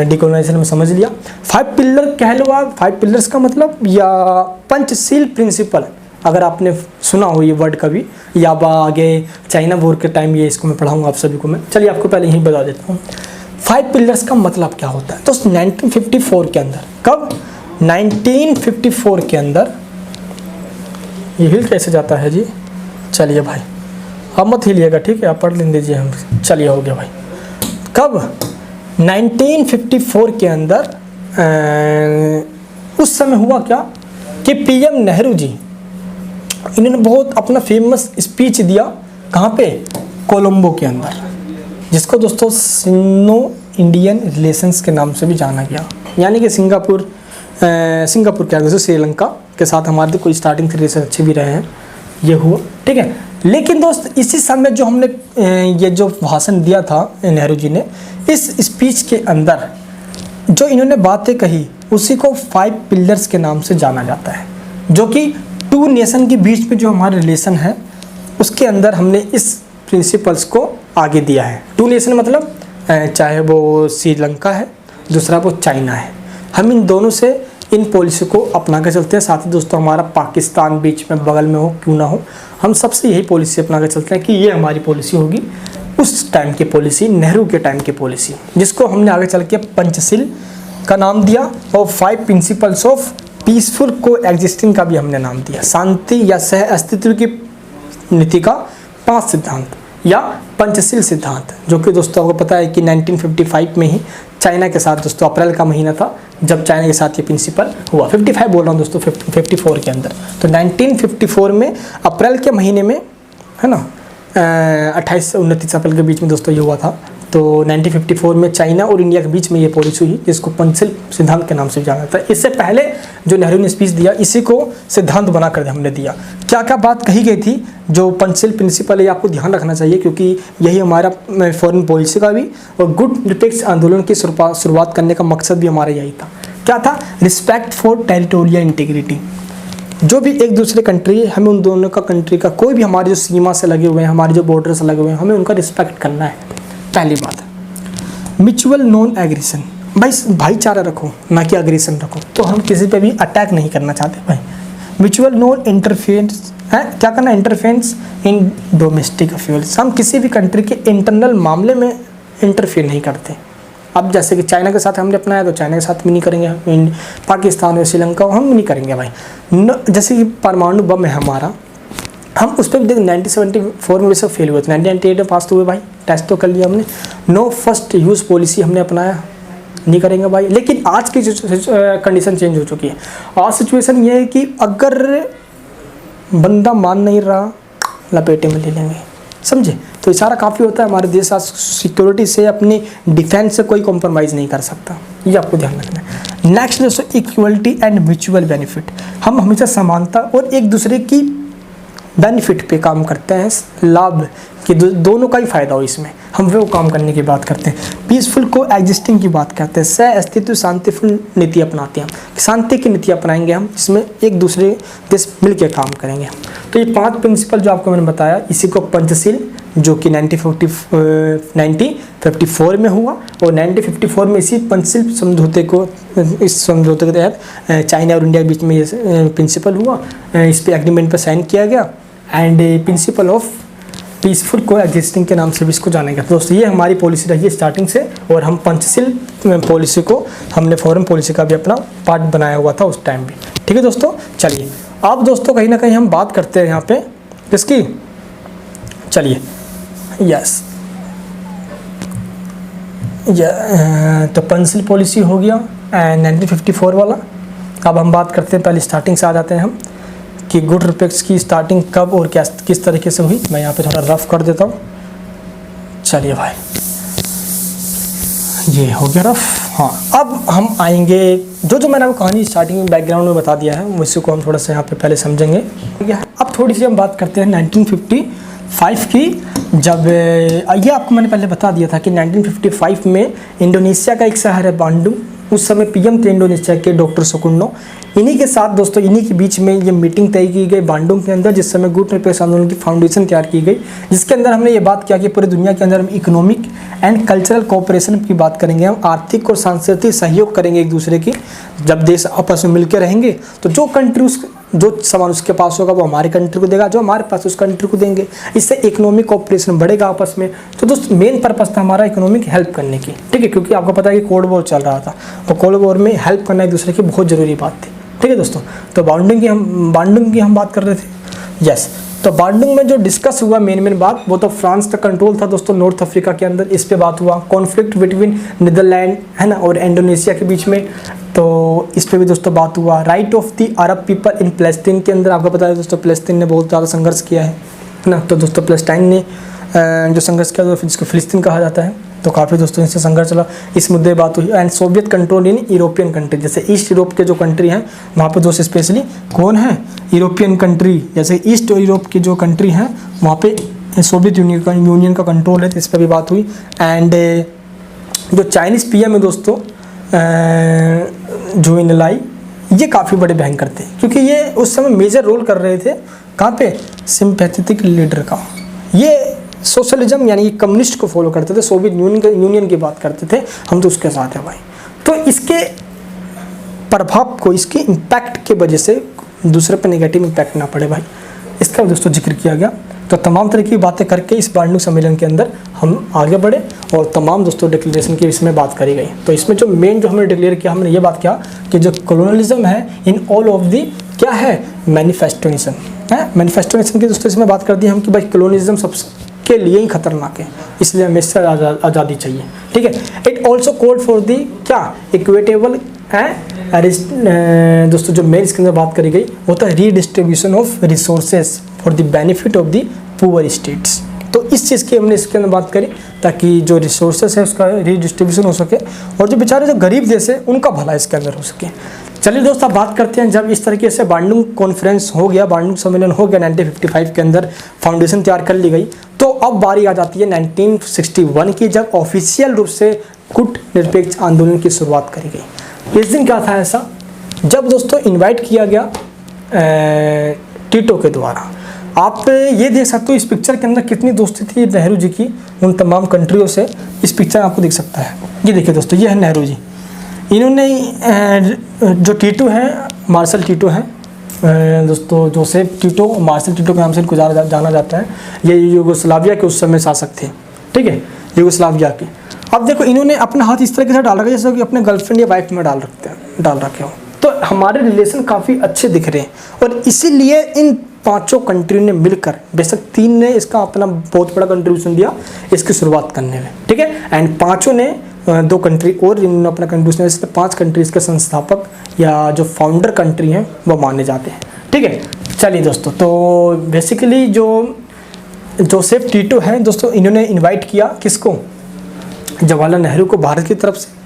डिकोलाइजेशन में समझ लिया। 5 पिलर कह लो आप, 5 पिलर्स का मतलब या पंचशील प्रिंसिपल, अगर आपने सुना हो ये वर्ड कभी, या आगे चाइना वॉर के टाइम ये इसको मैं पढ़ाऊँगा आप सभी को मैं। चलिए आपको पहले यहीं बता देता हूँ 5 पिलर्स का मतलब क्या होता है। तो 1954 के अंदर, कब 1954 के अंदर, ये हिल कैसे जाता है जी, चलिए भाई अब मत हिलिएगा, ठीक है, आप पढ़ लें दीजिए हम। चलिए हो गया भाई। कब 1954 के अंदर उस समय हुआ क्या कि पीएम नेहरू जी, इन्होंने बहुत अपना फेमस स्पीच दिया। कहाँ पे? कोलंबो के अंदर, जिसको दोस्तों सिनो इंडियन रिलेशंस के नाम से भी जाना गया। यानी कि सिंगापुर क्या दोस्तों, श्रीलंका के साथ हमारे कोई स्टार्टिंग से रिलेशन अच्छे भी रहे हैं, ये हुआ, ठीक है। लेकिन दोस्त इसी समय जो हमने ये जो भाषण दिया था नेहरू जी ने, इस स्पीच के अंदर जो इन्होंने बातें कही उसी को 5 पिलर्स के नाम से जाना जाता है, जो कि 2 नेशन के बीच में जो हमारा रिलेशन है उसके अंदर हमने इस प्रिंसिपल्स को आगे दिया है। 2 नेशन मतलब चाहे वो श्रीलंका है, दूसरा वो चाइना है, हम इन दोनों से इन पॉलिसी को अपना के चलते हैं। साथ ही दोस्तों हमारा पाकिस्तान बीच में बगल में हो क्यों ना हो, हम सबसे यही पॉलिसी अपना के चलते हैं कि ये हमारी पॉलिसी होगी, उस टाइम की पॉलिसी, नेहरू के टाइम की पॉलिसी, जिसको हमने आगे चल के पंचशील का नाम दिया और 5 प्रिंसिपल्स ऑफ पीसफुल को एग्जिस्टिंग का भी हमने नाम दिया। शांति या सह अस्तित्व की नीति का 5 सिद्धांत या पंचशील सिद्धांत, जो कि दोस्तों आपको पता है कि 1955 में ही चाइना के साथ दोस्तों अप्रैल का महीना था जब चाइना के साथ ये प्रिंसिपल हुआ। 55 बोल रहा हूँ दोस्तों, 54 के अंदर। तो 1954 में अप्रैल के महीने में, है ना, 28 से 29 अप्रैल के बीच में दोस्तों ये हुआ था। तो 1954 में चाइना और इंडिया के बीच में ये पॉलिसी हुई, जिसको पंचशील सिद्धांत के नाम से जाना जाता है। इससे पहले जो नेहरू ने स्पीच दिया, इसी को सिद्धांत बना कर हमने दिया। क्या क्या बात कही गई थी जो पंचशील प्रिंसिपल है, आपको ध्यान रखना चाहिए, क्योंकि यही हमारा फॉरेन पॉलिसी का भी और गुट रिपेक्स आंदोलन की शुरुआत करने का मकसद भी हमारा यही था। क्या था? Respect for territorial integrity. जो भी एक दूसरे कंट्री है, हमें उन दोनों का कंट्री का कोई भी हमारी जो सीमा से लगे हुए हैं, हमारे जो बॉर्डर से लगे हुए हैं, हमें उनका रिस्पेक्ट करना है। पहली बात। म्यूचुअल नॉन एग्रेशन, भाईचारा रखो, ना कि अग्रेशन रखो। तो हम किसी पे भी अटैक नहीं करना चाहते भाई। म्यूचुअल नॉन इंटरफेरेंस है, क्या करना? Interference in domestic affairs. हम किसी भी कंट्री के इंटरनल मामले में इंटरफेयर नहीं करते। अब जैसे कि चाइना के साथ हमने अपनाया तो चाइना के साथ भी नहीं करेंगे, पाकिस्तान और श्रीलंका हम नहीं करेंगे भाई। जैसे कि परमाणु बम है हमारा, हम उस पर भी देख 1974 में सब फेल हुए थे, 1998 में पास तो हुए भाई, टेस्ट तो कर लिया हमने। नो फर्स्ट यूज़ पॉलिसी हमने अपनाया, नहीं करेंगे भाई। लेकिन आज की कंडीशन चेंज हो चुकी है। आज सिचुएशन ये है कि अगर बंदा मान नहीं रहा, लपेटे में ले लेंगे, समझे। तो इशारा काफ़ी होता है। हमारे देश आज सिक्योरिटी से, अपनी डिफेंस से कोई कॉम्प्रोमाइज़ नहीं कर सकता, ये आपको ध्यान रखना है। नेक्स्ट दोस्तों, इक्वलिटी एंड म्यूचुअल बेनिफिट। हम हमेशा समानता और एक दूसरे की बेनिफिट पे काम करते हैं, लाभ कि दोनों का ही फ़ायदा हो, इसमें हम वो काम करने की बात करते हैं। पीसफुल को एग्जिस्टिंग की बात करते हैं। सह अस्तित्व शांतिपूर्ण नीति अपनाते हैं, शांति की नीति अपनाएंगे हम, जिसमें एक दूसरे देश मिल के काम करेंगे। तो ये 5 प्रिंसिपल जो आपको मैंने बताया, इसी को पंचशील, जो कि 1954 में हुआ और 1954 में इसी पंचशील समझौते को, इस समझौते के तहत चाइना और इंडिया के बीच में ये प्रिंसिपल हुआ, इस पे एग्रीमेंट पे साइन किया गया एंड प्रिंसिपल ऑफ पीसफुल को एग्जिस्टिंग के नाम से भी इसको जाना गया। दोस्तों ये हमारी पॉलिसी रही है स्टार्टिंग से, और हम पंचशील पॉलिसी को हमने फॉरेन पॉलिसी का भी अपना पार्ट बनाया हुआ था उस टाइम भी। ठीक है दोस्तों, चलिए अब दोस्तों कहीं ना कहीं हम बात करते हैं यहाँ पे इसकी, चलिए यस, तो पंचशील पॉलिसी हो गया 1954 वाला। अब हम बात करते हैं, पहले स्टार्टिंग से आ जाते हैं हम कि गुट रिपेक्स की स्टार्टिंग कब और क्या किस तरीके से हुई। मैं यहाँ पे थोड़ा रफ कर देता हूँ। चलिए भाई, ये हो गया रफ। हाँ, अब हम आएंगे जो मैंने आपको कहानी स्टार्टिंग में बैकग्राउंड में बता दिया है, उसी को हम थोड़ा सा यहाँ पे पहले समझेंगे। अब थोड़ी सी हम बात करते हैं 1955 की, जब ये आपको मैंने पहले बता दिया था कि 1955 में इंडोनेशिया का एक शहर है बांडुंग, उस समय पीएम थे इंडोनेशिया के डॉक्टर सुकर्नो। इन्हीं के साथ दोस्तों, इन्हीं के बीच में ये मीटिंग तय की गई बांडुंग के अंदर, जिस समय गुट निरपेक्ष आंदोलन की फाउंडेशन तैयार की गई, जिसके अंदर हमने ये बात किया कि पूरी दुनिया के अंदर हम इकोनॉमिक एंड कल्चरल कोऑपरेशन की बात करेंगे, हम आर्थिक और सांस्कृतिक सहयोग करेंगे एक दूसरे की। जब देश आपस में मिलकर रहेंगे तो जो कंट्री जो सामान उसके पास होगा वो हमारे कंट्री को देगा, जो हमारे पास उस कंट्री को देंगे, इससे इकोनॉमिक कोऑपरेशन बढ़ेगा आपस में। तो दोस्त मेन पर्पस था हमारा इकोनॉमिक हेल्प करने की, ठीक है, क्योंकि आपको पता है कि कोल्ड वॉर चल रहा था, तो कोल्ड वॉर में हेल्प करना एक दूसरे की बहुत ज़रूरी बात थी, ठीक है दोस्तों। तो बांडुंग की हम बात कर रहे थे, यस। तो बांडुंग में जो डिस्कस हुआ मेन बात, वो तो फ्रांस का कंट्रोल था दोस्तों नॉर्थ अफ्रीका के अंदर, इस पे बात हुआ। कॉन्फ्लिक्ट बिटवीन नीदरलैंड है ना और इंडोनेशिया के बीच में, तो इस पे भी दोस्तों बात हुआ। Right of the Arab people in फ़लस्तीन के अंदर, आपको पता है दोस्तों फ़लस्तीन ने बहुत ज़्यादा संघर्ष किया है ना, तो दोस्तों फ़लस्तीन ने जो संघर्ष किया जिसको फ़लस्तीन कहा जाता है, तो काफ़ी दोस्तों इनसे संघर्ष चला, इस मुद्दे बात हुई। And Soviet control in European country, जैसे ईस्ट यूरोप के जो कंट्री हैं वहाँ पे दोस्तों स्पेशली कौन है, यूरोपियन कंट्री, जैसे ईस्ट यूरोप की जो कंट्री हैं वहाँ पे सोवियत यूनियन का कंट्रोल है, तो इस पर भी बात हुई। एंड जो चाइनीज़ पीएम है दोस्तों जो इनलाई, ये काफ़ी बड़े भयंकर थे, क्योंकि ये उस समय मेजर रोल कर रहे थे कहाँ पे, सिंपैथेटिक लीडर का। ये सोशलिज्म यानी कि कम्युनिस्ट को फॉलो करते थे, सोवियत यूनियन की बात करते थे, हम तो उसके साथ हैं भाई। तो इसके प्रभाव को, इसके इम्पैक्ट के वजह से दूसरे पर नेगेटिव इम्पैक्ट ना पड़े भाई, इसका दोस्तों जिक्र किया गया। तो तमाम तरह की बातें करके इस बांडुंग सम्मेलन के अंदर हम आगे बढ़े और तमाम दोस्तों डिक्लेरेशन की इसमें बात करी गई। तो इसमें जो मेन जो हमने डिक्लेयर किया, हमने ये बात किया कि जो कॉलोनियलिज्म है इन ऑल ऑफ दी क्या है, मैनिफेस्टो नेशन है। मैनिफेस्टो नेशन की दोस्तों इसमें बात कर दी हम कि भाई कॉलोनियलिज्म सबके लिए ही खतरनाक है, इसलिए हमें इससे आज़ादी चाहिए, ठीक है। It also called for the क्या, इक्विटेबल है दोस्तों। जो मेन इसके अंदर बात करी गई वो था redistribution of resources for the benefit of the poor states. तो इस चीज़ की हमने इसके अंदर बात करी ताकि जो रिसोर्सेज है उसका रीडिस्ट्रीब्यूशन हो सके और जो बेचारे जो गरीब देश है उनका भला इसके अंदर हो सके। चलिए दोस्त अब बात करते हैं, जब इस तरीके से बांडुंग कॉन्फ्रेंस हो गया, बांडुंग सम्मेलन हो गया 1955 के अंदर, फाउंडेशन तैयार कर ली गई, तो अब बारी आ जाती है 1961 की, जब ऑफिशियल रूप से गुट निरपेक्ष आंदोलन की शुरुआत करी गई। इस दिन क्या था ऐसा, जब दोस्तों इनवाइट किया गया टीटो के द्वारा। आप ये देख सकते हो इस पिक्चर के अंदर कितनी दोस्ती थी नेहरू जी की उन तमाम कंट्रियों से, इस पिक्चर आपको दिख सकता है। ये देखिए दोस्तों, ये है नेहरू जी, इन्होंने जो टीटो है, मार्शल टीटो है दोस्तों, जोसेफ टीटो, मार्शल टीटो के नाम से इनको जाना जाता है। ये यूगोस्लाविया के उस समय शासक थे, ठीक है, यूगोस्लाविया के। अब देखो इन्होंने अपना हाथ इस तरीके से डाल रखा है जैसे कि अपने गर्लफ्रेंड या वाइफ में डाल रखे हो, तो हमारे रिलेशन काफ़ी अच्छे दिख रहे हैं। और इसीलिए इन पांचों कंट्री ने मिलकर, बेशक तीन ने इसका अपना बहुत बड़ा कंट्रीब्यूशन दिया इसकी शुरुआत करने में, ठीक है, एंड पांचों ने दो कंट्री और जिन्होंने अपना कंट्रीब्यूशन, इसलिए 5 कंट्रीज के संस्थापक या जो फाउंडर कंट्री हैं वो माने जाते हैं, ठीक है। चलिए दोस्तों, तो बेसिकली जो जोसेफ टीटो हैं दोस्तों, इन्होंने इन्वाइट किया किसको, जवाहरलाल नेहरू को भारत की तरफ से।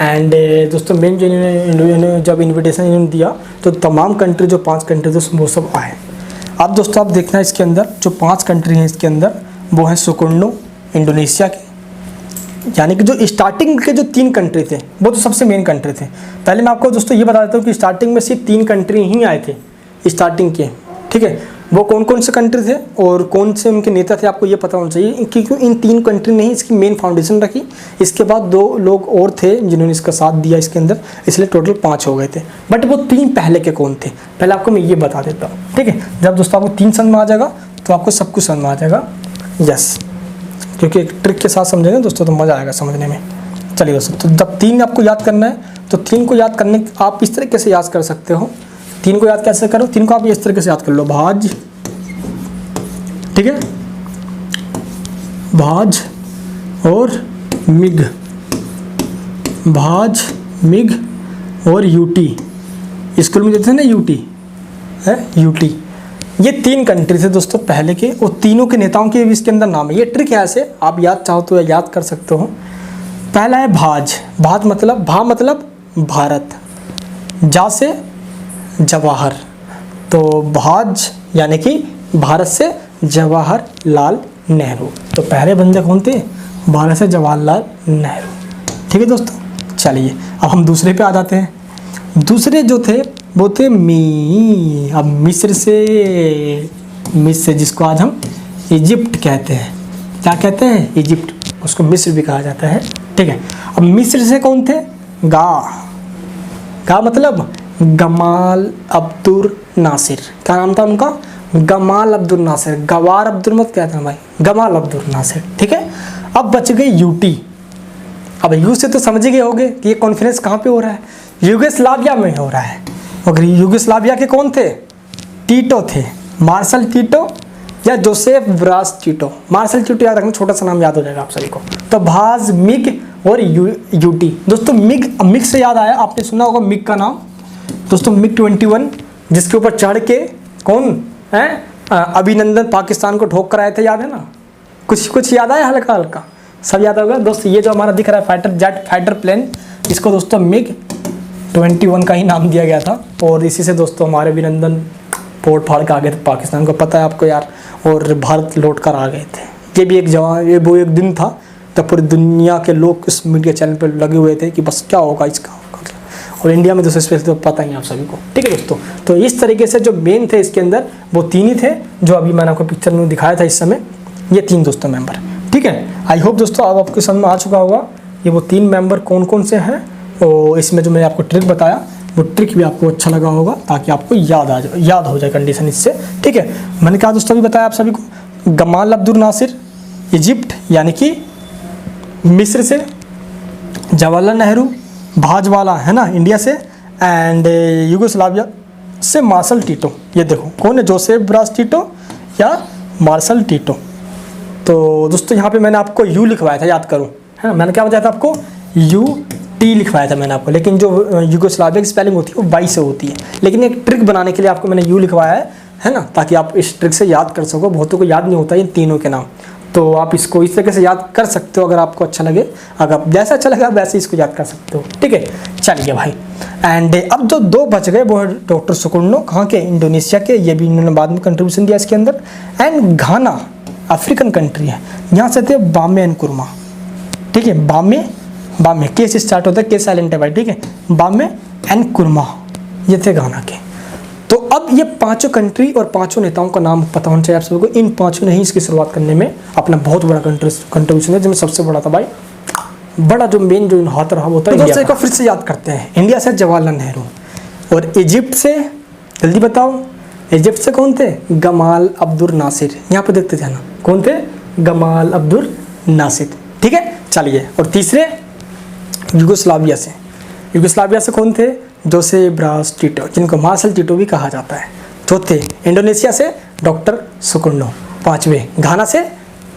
एंड दोस्तों मेन जो इन्होंने जब इन्विटेशन इन्होंने दिया तो तमाम कंट्री, जो 5 कंट्री दोस्तों वो सब आए। अब दोस्तों आप देखना इसके अंदर जो 5 कंट्री हैं इसके अंदर, वो हैं सुकर्नो इंडोनेशिया के, यानी कि जो स्टार्टिंग के जो 3 कंट्री थे वो तो सबसे मेन कंट्री थे। पहले मैं आपको दोस्तों ये बता देता हूँ कि स्टार्टिंग में सिर्फ 3 कंट्री ही आए थे स्टार्टिंग के, ठीक है। वो कौन कौन से कंट्री थे और कौन से उनके नेता थे आपको ये पता होना चाहिए, क्योंकि इन 3 कंट्री ने ही इसकी मेन फाउंडेशन रखी। इसके बाद 2 लोग और थे जिन्होंने इसका साथ दिया इसके अंदर, इसलिए टोटल 5 हो गए थे। बट वो 3 पहले के कौन थे, पहले आपको मैं ये बता देता हूँ, ठीक है। जब दोस्तों आपको 3 समझ में आ जाएगा तो आपको सब कुछ समझ में आ जाएगा, यस, क्योंकि एक ट्रिक के साथ समझेंगे दोस्तों तो मज़ा आएगा समझने में। चलिए दोस्तों, तो जब 3 आपको याद करना है तो 3 को याद करने आप इस तरीके से याद कर सकते हो। 3 को याद कैसे करो, 3 को आप इस तरीके से याद कर लो, भाज, ठीक है, भाज और मिग, भाज मिग और यूटी, स्कूल में देते हैं ना यूटी है, यूटी। ये 3 कंट्री थे दोस्तों पहले के, और तीनों के नेताओं के भी इसके अंदर नाम है। ये ट्रिक है, ऐसे आप याद चाहो तो याद कर सकते हो। पहला है भाज, भाज मतलब, भा मतलब भारत, जा से जवाहर, तो भाज यानी कि भारत से जवाहरलाल नेहरू। तो पहले बंदे कौन थे? भारत से जवाहरलाल नेहरू। ठीक है दोस्तों, चलिए अब हम दूसरे पे आ जाते हैं। दूसरे जो थे वो थे अब मिस्र से जिसको आज हम इजिप्ट कहते हैं। क्या कहते हैं? इजिप्ट, उसको मिस्र भी कहा जाता है। ठीक है, अब मिस्र से कौन थे? गा मतलब गमाल अब्दुल नासिर। क्या नाम था उनका? गमाल अब्दुल नासिर। गवार अब्दुल मत कहते हैं भाई, गमाल अब्दुल नासिर। ठीक है, अब बच गई यूटी। अब यू से तो समझ गए होंगे कि ये कॉन्फ्रेंस कहाँ पे हो रहा है? यूगोस्लाविया में हो रहा है। और यूगोस्लाविया के कौन थे? टीटो थे, मार्शल टीटो या Joseph Broz Tito. Marshal Tito याद रखना, छोटा सा नाम याद हो जाएगा आप सभी को। तो भाज, मिग और यूटी। दोस्तों मिग से याद आया, आपने सुना होगा मिग का नाम। दोस्तों MiG-21 जिसके ऊपर चढ़ के कौन है अभिनंदन पाकिस्तान को ठोक कर आए थे, याद है ना? कुछ याद आया? हल्का हल्का सब याद होगा दोस्तों। ये जो हमारा दिख रहा है फाइटर प्लेन, इसको दोस्तों MiG-21 का ही नाम दिया गया था। और इसी से दोस्तों हमारे अभिनंदन फोड़ फाड़ के आ गए थे पाकिस्तान को, पता है आपको यार, और भारत लौट कर आ गए थे। ये भी वो एक दिन था जब पूरी दुनिया के लोग इस मीडिया चैनल पर लगे हुए थे कि बस क्या होगा इसका। और इंडिया में दोस्तों स्पेशली तो पता ही है आप सभी को। ठीक है दोस्तों, तो इस तरीके से जो मेन थे इसके अंदर वो 3 ही थे जो अभी मैंने आपको पिक्चर में दिखाया था इस समय, ये 3 दोस्तों मेंबर। ठीक है, आई होप दोस्तों अब आपको समझ में आ चुका होगा ये वो 3 मेंबर कौन कौन से हैं। और इसमें जो मैंने आपको ट्रिक बताया वो ट्रिक भी आपको अच्छा लगा होगा, ताकि आपको याद हो जाए कंडीशन इससे। ठीक है, मैंने कहा दोस्तों अभी बताया आप सभी को, गमाल अब्दुल नासिर इजिप्ट यानी कि मिस्र से, जवाहरलाल नेहरू भाजवाला है ना इंडिया से, एंड यूगोस्लाविया से मार्शल टीटो। ये देखो कौन है? जोसेफ ब्रास टीटो या मार्शल टीटो। तो दोस्तों यहाँ पे मैंने आपको यू लिखवाया था, याद करो, है ना? मैंने क्या बताया था आपको? UT लिखवाया था मैंने आपको, लेकिन जो यूगोस्लाविया की स्पेलिंग होती है वो वाई से होती है। लेकिन एक ट्रिक बनाने के लिए आपको मैंने यू लिखवाया है ना, ताकि आप इस ट्रिक से याद कर सको। बहुतों को याद नहीं होता इन तीनों के नाम, तो आप इसको इस तरीके से याद कर सकते हो अगर आपको अच्छा लगे। अगर जैसा अच्छा लगे वैसे इसको याद कर सकते हो। ठीक है, चलिए भाई। एंड अब जो 2 बच गए वो है डॉक्टर सुकुर्नो, कहाँ के? इंडोनेशिया के। ये भी इन्होंने बाद में कंट्रीब्यूशन दिया इसके अंदर। एंड घाना अफ्रीकन कंट्री है, यहाँ से थे बामे एंड कुरमा। ठीक है, बामे के से स्टार्ट होता है, के साइलेंट है भाई। ठीक है, बामे एंड कुरमा ये थे घाना के। तो अब ये 5 कंट्री और 5 नेताओं का नाम पता होना चाहिए आप सभी को। इन 5 ने ही इसकी शुरुआत करने में अपना बहुत बड़ा कंट्रीब्यूशन है, जिसमें सबसे बड़ा था भाई, बड़ा जो मेन जो हाथ रहा होता है। तो दोस्तों फिर से याद करते हैं, इंडिया से जवाहरलाल नेहरू, और इजिप्ट से जल्दी बताओ, इजिप्ट से कौन थे? गमाल अब्दुल नासिर। यहाँ पे देखते थे ना कौन थे? गमाल अब्दुल नासिर। ठीक है, चलिए। और तीसरे यूगोस्लाविया से कौन थे? जोसेफ ब्रास टीटो, जिनको मार्शल टीटो भी कहा जाता है। चौथे इंडोनेशिया से डॉक्टर सुकुर्नो। 5वें घाना से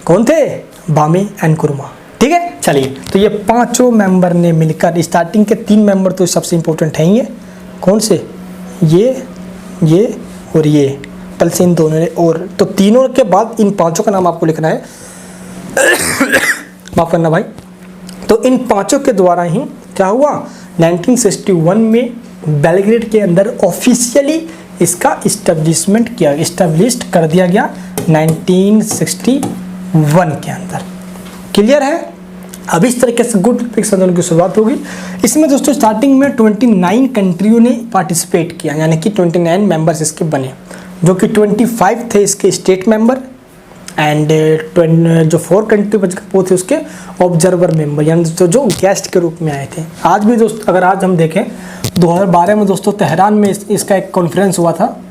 कौन थे? बामे एंड कुरमा। ठीक है, चलिए। तो ये 5 मेंबर ने मिलकर, स्टार्टिंग के 3 मेंबर तो सबसे इंपॉर्टेंट हैं ये। कौन से? ये और ये, पल से इन दोनों ने। और तो तीनों के बाद इन 5 का नाम आपको लिखना है, माफ करना भाई। तो इन 5 के द्वारा ही क्या हुआ? 1961 में बेलग्रेड के अंदर ऑफिशियली इसका इस्टेब्लिश्ड कर दिया गया 1961 के अंदर। क्लियर है? अब इस तरीके से गुड फिक्स आंदोलन की शुरुआत होगी। इसमें दोस्तों स्टार्टिंग में 29 कंट्रियों ने पार्टिसिपेट किया, यानी कि 29 मेंबर्स इसके बने, जो कि 25 थे इसके स्टेट मेंबर, एंड जो 4 कंट्री बच वो थे उसके ऑब्जर्वर मेंबर, यानी जो गेस्ट के रूप में आए थे। आज भी दोस्तों अगर आज हम देखें 2012 में दोस्तों तेहरान में इसका एक कॉन्फ्रेंस हुआ था,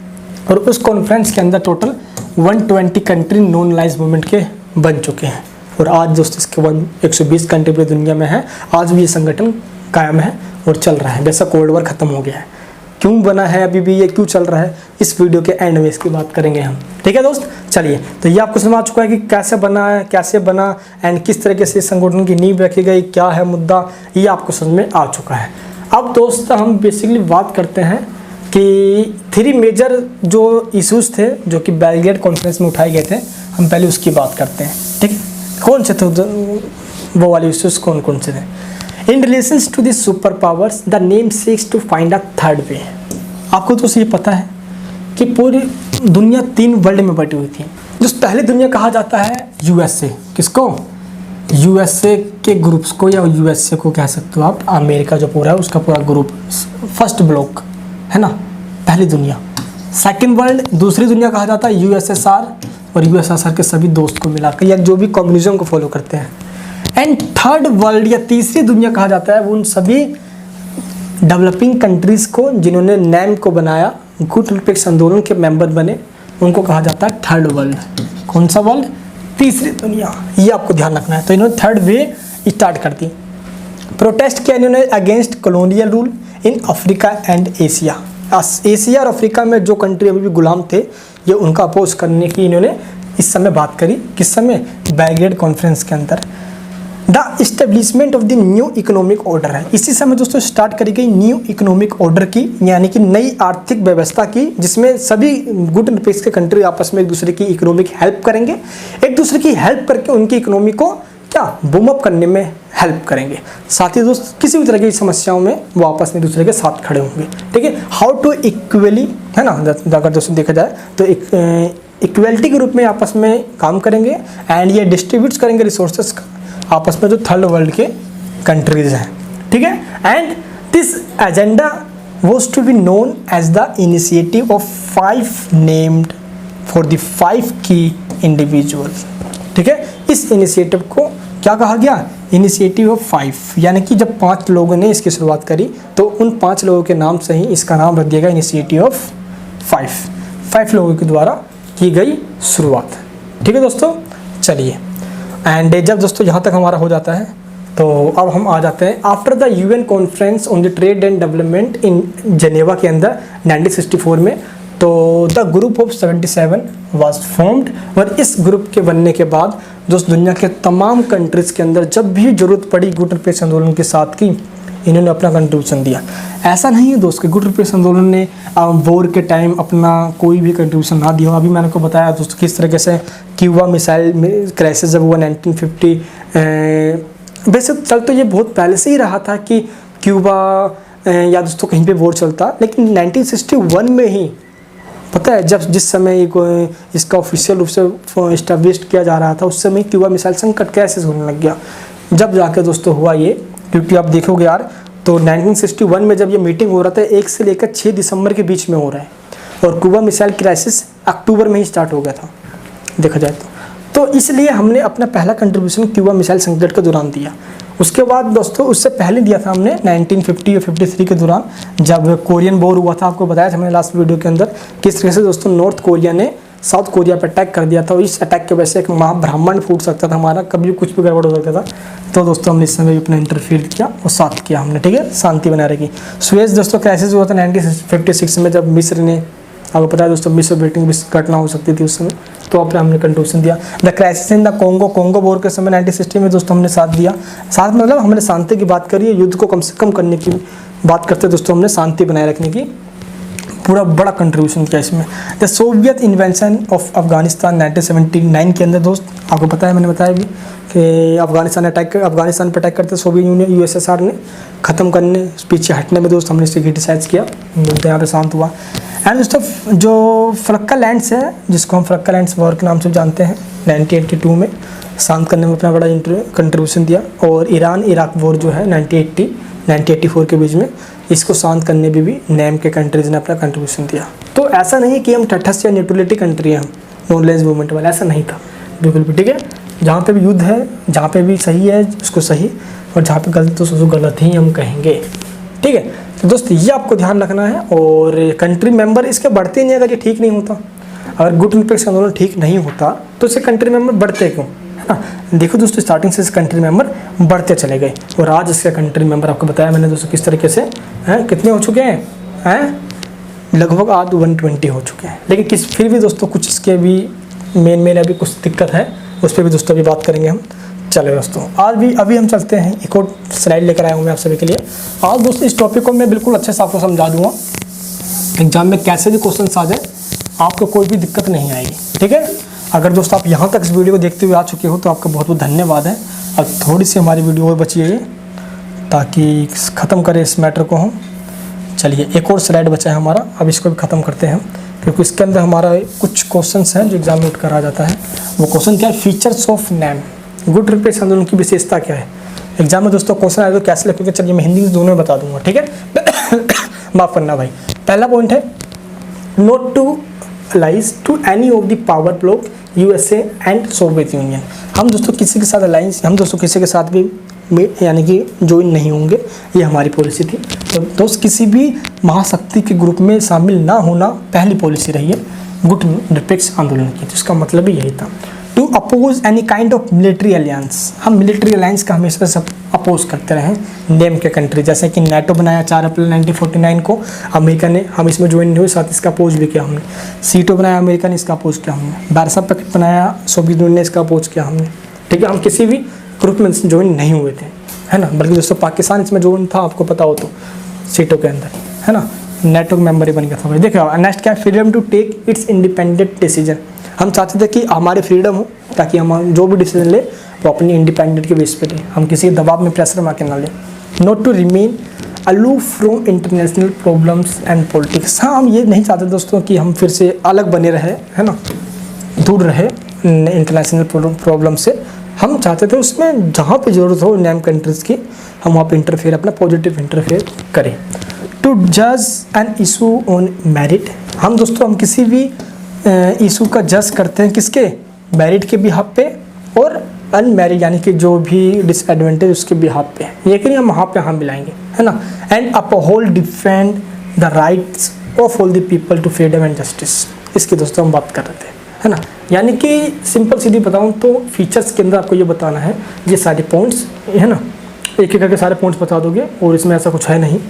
और उस कॉन्फ्रेंस के अंदर total 120 country non alliance movement के बन चुके हैं। और आज दोस्तों इसके 120 कंट्री पूरी दुनिया में है। आज भी ये संगठन कायम है और चल रहा है। वैसा कोल्ड वॉर खत्म हो गया है, क्यों बना है अभी भी ये, क्यों चल रहा है, इस वीडियो के एंड में इसकी बात करेंगे हम। ठीक है दोस्त, चलिए। तो ये आपको समझ आ चुका है कि कैसे बना है, कैसे बना, एंड किस तरीके से इस संगठन की नींव रखी गई, क्या है मुद्दा, ये आपको समझ में आ चुका है। अब दोस्त हम बेसिकली बात करते हैं कि 3 मेजर जो इश्यूज थे जो कि बेलग्रेड कॉन्फ्रेंस में उठाए गए थे, हम पहले उसकी बात करते हैं। ठीक है, कौन से थे वो वाले इश्यूज, कौन कौन से थे? In relations to the superpowers, the name seeks to find a third way. आपको तो ये पता है कि पूरी दुनिया 3 वर्ल्ड में बटी हुई थी। जो पहली दुनिया कहा जाता है यूएसए, किसको? यूएसए के ग्रुप्स को, या यूएसए को कह सकते हो आप, अमेरिका जो पूरा है उसका पूरा ग्रुप, फर्स्ट ब्लॉक है ना, पहली दुनिया। सेकंड वर्ल्ड, दूसरी दुनिया कहा जाता है यूएसएसआर, और यूएसएसआर के सभी दोस्त को मिलाकर, या जो भी कम्युनिज्म को फॉलो करते हैं। एंड थर्ड वर्ल्ड या तीसरी दुनिया कहा जाता है वो उन सभी डेवलपिंग कंट्रीज़ को जिन्होंने नैम को बनाया, गुट निरपेक्ष आंदोलन के मेंबर बने, उनको कहा जाता है थर्ड वर्ल्ड। कौन सा वर्ल्ड? तीसरी दुनिया। ये आपको ध्यान रखना है। तो इन्होंने थर्ड वे स्टार्ट कर दी। प्रोटेस्ट किया इन्होंने against colonial rule in Africa and Asia. Asia और अफ्रीका में जो कंट्री अभी भी गुलाम थे, ये उनका अपोज करने की इन्होंने इस समय बात करी। किस समय? बैलग्रेड कॉन्फ्रेंस के अंदर। The establishment of the new economic order है, इसी समय दोस्तों स्टार्ट करी गई न्यू इकोनॉमिक ऑर्डर की, यानी कि नई आर्थिक व्यवस्था की, जिसमें सभी गुट निरपेक्ष के कंट्री आपस में एक दूसरे की इकोनॉमिक हेल्प करेंगे, एक दूसरे की हेल्प करके उनकी इकोनॉमी को क्या बूम अप करने में हेल्प करेंगे। साथ ही दोस्त किसी भी तरह की समस्याओं में वो आपस में एक दूसरे के साथ खड़े होंगे। ठीक है, हाउ टू इक्वली, है ना, अगर दोस्तों देखा जाए तो इक्वलिटी के रूप में आपस में काम करेंगे, एंड ये डिस्ट्रीब्यूट करेंगे रिसोर्सेज आपस में जो थर्ड वर्ल्ड के कंट्रीज हैं। ठीक है, and this agenda was to be known as the initiative of 5 named for the 5 की इंडिविजुअल्स। ठीक है, इस इनिशिएटिव को क्या कहा गया? इनिशिएटिव ऑफ 5, यानी कि जब 5 लोगों ने इसकी शुरुआत करी तो उन 5 लोगों के नाम से ही इसका नाम रख दिया गया इनिशिएटिव ऑफ 5 लोगों के द्वारा की गई शुरुआत। ठीक है दोस्तों, चलिए, एंड जब दोस्तों यहाँ तक हमारा हो जाता है तो अब हम आ जाते हैं after the UN conference on the trade and development in Geneva के अंदर 1964 में। तो the group of 77 was formed, और इस ग्रुप के बनने के बाद दोस्त दुनिया के तमाम कंट्रीज़ के अंदर जब भी जरूरत पड़ी गुट निरपेक्ष आंदोलन के साथ की, इन्होंने अपना कंट्रीब्यूशन दिया। ऐसा नहीं है दोस्त कि गुट निरपेक्ष आंदोलन ने वॉर के टाइम अपना कोई भी कंट्रीब्यूशन ना दिया। अभी मैंने आपको बताया दोस्तों किस तरीके से क्यूबा मिसाइल क्राइसिस जब हुआ 1950, वैसे चल तो ये बहुत पहले से ही रहा था कि क्यूबा या दोस्तों कहीं पे वॉर चलता, लेकिन 1961 में ही पता है जब जिस समय इसका ऑफिशियल रूप से इस्टेब्लिश किया जा रहा था, उस समय क्यूबा मिसाइल संकट कैसे होने लग गया, जब जाके दोस्तों हुआ ये। क्योंकि आप देखोगे यार, तो 1961 में जब ये मीटिंग हो रहा था 1 से लेकर 6 दिसंबर के बीच में हो रहा है, और क्यूबा मिसाइल क्राइसिस अक्टूबर में ही स्टार्ट हो गया था देखा जाए तो इसलिए हमने अपना पहला कंट्रीब्यूशन क्यूबा मिसाइल संकट के दौरान दिया। उसके बाद दोस्तों उससे पहले दिया था हमने 1950 और 53 के दौरान, जब कोरियन वॉर हुआ था। आपको बताया था मैंने लास्ट वीडियो के अंदर किस तरह से दोस्तों नॉर्थ कोरिया ने साउथ कोरिया पर अटैक कर दिया था, और इस अटैक की वजह से एक महाब्रह्मांड फूट सकता था हमारा, कभी कुछ भी गड़बड़ हो सकता था। तो दोस्तों हमने इस समय अपना इंटरफीयर किया और साथ किया हमने, ठीक है, शांति बनाए रखी। सुएज दोस्तों क्राइसिस हुआ था 1956 में, जब मिस्र ने, आपको पता है दोस्तों मिस्र बेटिंग भी घटना हो सकती थी उस समय, तो अपने हमने कंट्रीब्यूशन दिया। The crisis in the Congo war के समय 1960 में दोस्तों हमने साथ दिया। साथ मतलब हमने शांति की बात करी है, युद्ध को कम से कम करने की बात करते दोस्तों, हमने शांति बनाए रखने की पूरा बड़ा कंट्रीब्यूशन किया इसमें। The Soviet invention of Afghanistan 1979 के अंदर दोस्त, आपको पता है मैंने बताया भी कि अफगानिस्तान पर अटैक करते सोवियत यूनियन यूएसएसआर ने ख़त्म करने, पीछे हटने में दोस्त हमने इसे क्रिटिसाइज किया, मुद्दा यहाँ पे शांत हुआ। एंड दोस्तों जो फलक्का लैंड्स है, जिसको हम फलक्का लैंड्स वॉर के नाम से जानते हैं, 1982 में शांत करने में अपना बड़ा कंट्रीब्यूशन दिया। और ईरान इराक वॉर जो है 1984 के बीच में, इसको शांत करने में भी नेम के कंट्रीज़ ने अपना कंट्रीब्यूशन दिया। तो ऐसा नहीं कि हम तटस्थ या न्यूट्रलिटी कंट्री हैं, नॉन लेस मूवमेंट वाला, ऐसा नहीं था बिल्कुल भी, ठीक है। जहाँ पे भी युद्ध है, जहाँ पे भी सही है उसको सही, और जहाँ पे गलत तो उसको गलत ही हम कहेंगे, ठीक है। तो दोस्त ये आपको ध्यान रखना है। और कंट्री मेंबर इसके बढ़ते नहीं, अगर ये ठीक नहीं होता, अगर गुट निरपेक्ष आंदोलन ठीक नहीं होता तो इससे कंट्री मेंबर बढ़ते क्यों, है ना। देखो दोस्तों स्टार्टिंग से कंट्री मेंबर बढ़ते चले गए, और आज इसके कंट्री मेंबर आपको बताया मैंने दोस्तों किस तरीके से हैं, कितने हो चुके हैं, लगभग आज 120 हो चुके हैं। लेकिन फिर भी दोस्तों कुछ इसके भी मेन अभी कुछ दिक्कत है, उस पर भी दोस्तों अभी बात करेंगे हम। चलो दोस्तों अभी हम चलते हैं, एक और स्लाइड लेकर आया हूँ मैं आप सभी के लिए। आज दोस्तों इस टॉपिक को मैं बिल्कुल अच्छे से आपको समझा दूंगा, एग्जाम में कैसे भी क्वेश्चन आ जाए आपको कोई भी दिक्कत नहीं आएगी, ठीक है। अगर दोस्तों आप यहाँ तक इस वीडियो को देखते हुए आ चुके हो तो आपका बहुत बहुत धन्यवाद है। अब थोड़ी सी हमारी वीडियो और बची है ताकि ख़त्म करें इस मैटर को हम। चलिए एक और स्लाइड बचा है हमारा, अब इसको भी ख़त्म करते हैं हम। क्योंकि इसके अंदर हमारा कुछ क्वेश्चंस हैं जो एग्जाम में उठ कर आ जाता है। वो क्वेश्चन क्या है, फीचर्स ऑफ नैम, गुट निरपेक्ष आंदोलन की विशेषता क्या है। एग्जाम में दोस्तों क्वेश्चन आए तो कैसे लिखोगे, चलिए मैं हिंदी में दोनों में बता दूंगा, ठीक है। माफ करना भाई। पहला पॉइंट है not to allies to any of the power bloc USA and Soviet Union. हम दोस्तों किसी के साथ अलाइंस, हम दोस्तों किसी के साथ भी यानी कि ज्वाइन नहीं होंगे, ये हमारी पॉलिसी थी। तो दोस्त किसी भी महाशक्ति के ग्रुप में शामिल ना होना पहली पॉलिसी रही है गुट निरपेक्ष आंदोलन की। तो इसका मतलब ही यही था। To oppose any kind of military alliance, हम मिलिट्री अलायंस का हमेशा सब अपोज करते रहे नेम के कंट्री, जैसे कि नेटो बनाया 4 अप्रैल 1949 को अमेरिका ने, हम इसमें ज्वाइन नहीं हुए, साथ इसका अपोज भी किया हमने। सीटो बनाया अमेरिका ने, इसका अपोज किया हमने। वारसा पैक्ट बनाया सोवियत यूनियन ने, इसका अपोज किया हमने, ठीक है। हम किसी भी ग्रुप में ज्वाइन नहीं हुए थे, है ना। बल्कि दोस्तों पाकिस्तान इसमें ज्वाइन था, आपको पता हो तो, सीटों के अंदर, है ना। नेटो मेंबर ही बन गया था। देखो नेक्स्ट क्या है, freedom to take its independent decision. हम चाहते थे कि हमारे फ्रीडम हो, ताकि हम जो भी डिसीजन ले वो अपनी इंडिपेंडेंट के बेस पे ले, हम किसी के दबाव में प्रेशर में आके ना ले। Not to remain aloof from international problems and politics. हाँ, हम ये नहीं चाहते दोस्तों कि हम फिर से अलग बने रहे, है ना, दूर रहे इंटरनेशनल प्रॉब्लम से। हम चाहते थे उसमें जहाँ पे ज़रूरत हो नैम कंट्रीज़ की, हम वहाँ पे इंटरफेयर, अपना पॉजिटिव इंटरफेयर करें। टू जज एन इशू ऑन मेरिट, हम दोस्तों हम किसी भी इशू का जज करते हैं किसके, मेरिट के बिहाफ पे और अनमेरिट यानी कि जो भी डिसएडवांटेज उसके बिहाफ पे, ये कि हम वहाँ पे हम मिलाएंगे, है ना। And uphold defend the rights of all the people to freedom and justice, इसकी दोस्तों हम बात कर रहे थे, है ना। यानी कि सिंपल सीधी बताऊँ तो फीचर्स के अंदर आपको ये बताना है, ये सारे पॉइंट्स, है ना, एक एक करके सारे पॉइंट्स बता दोगे, और इसमें ऐसा कुछ है नहीं,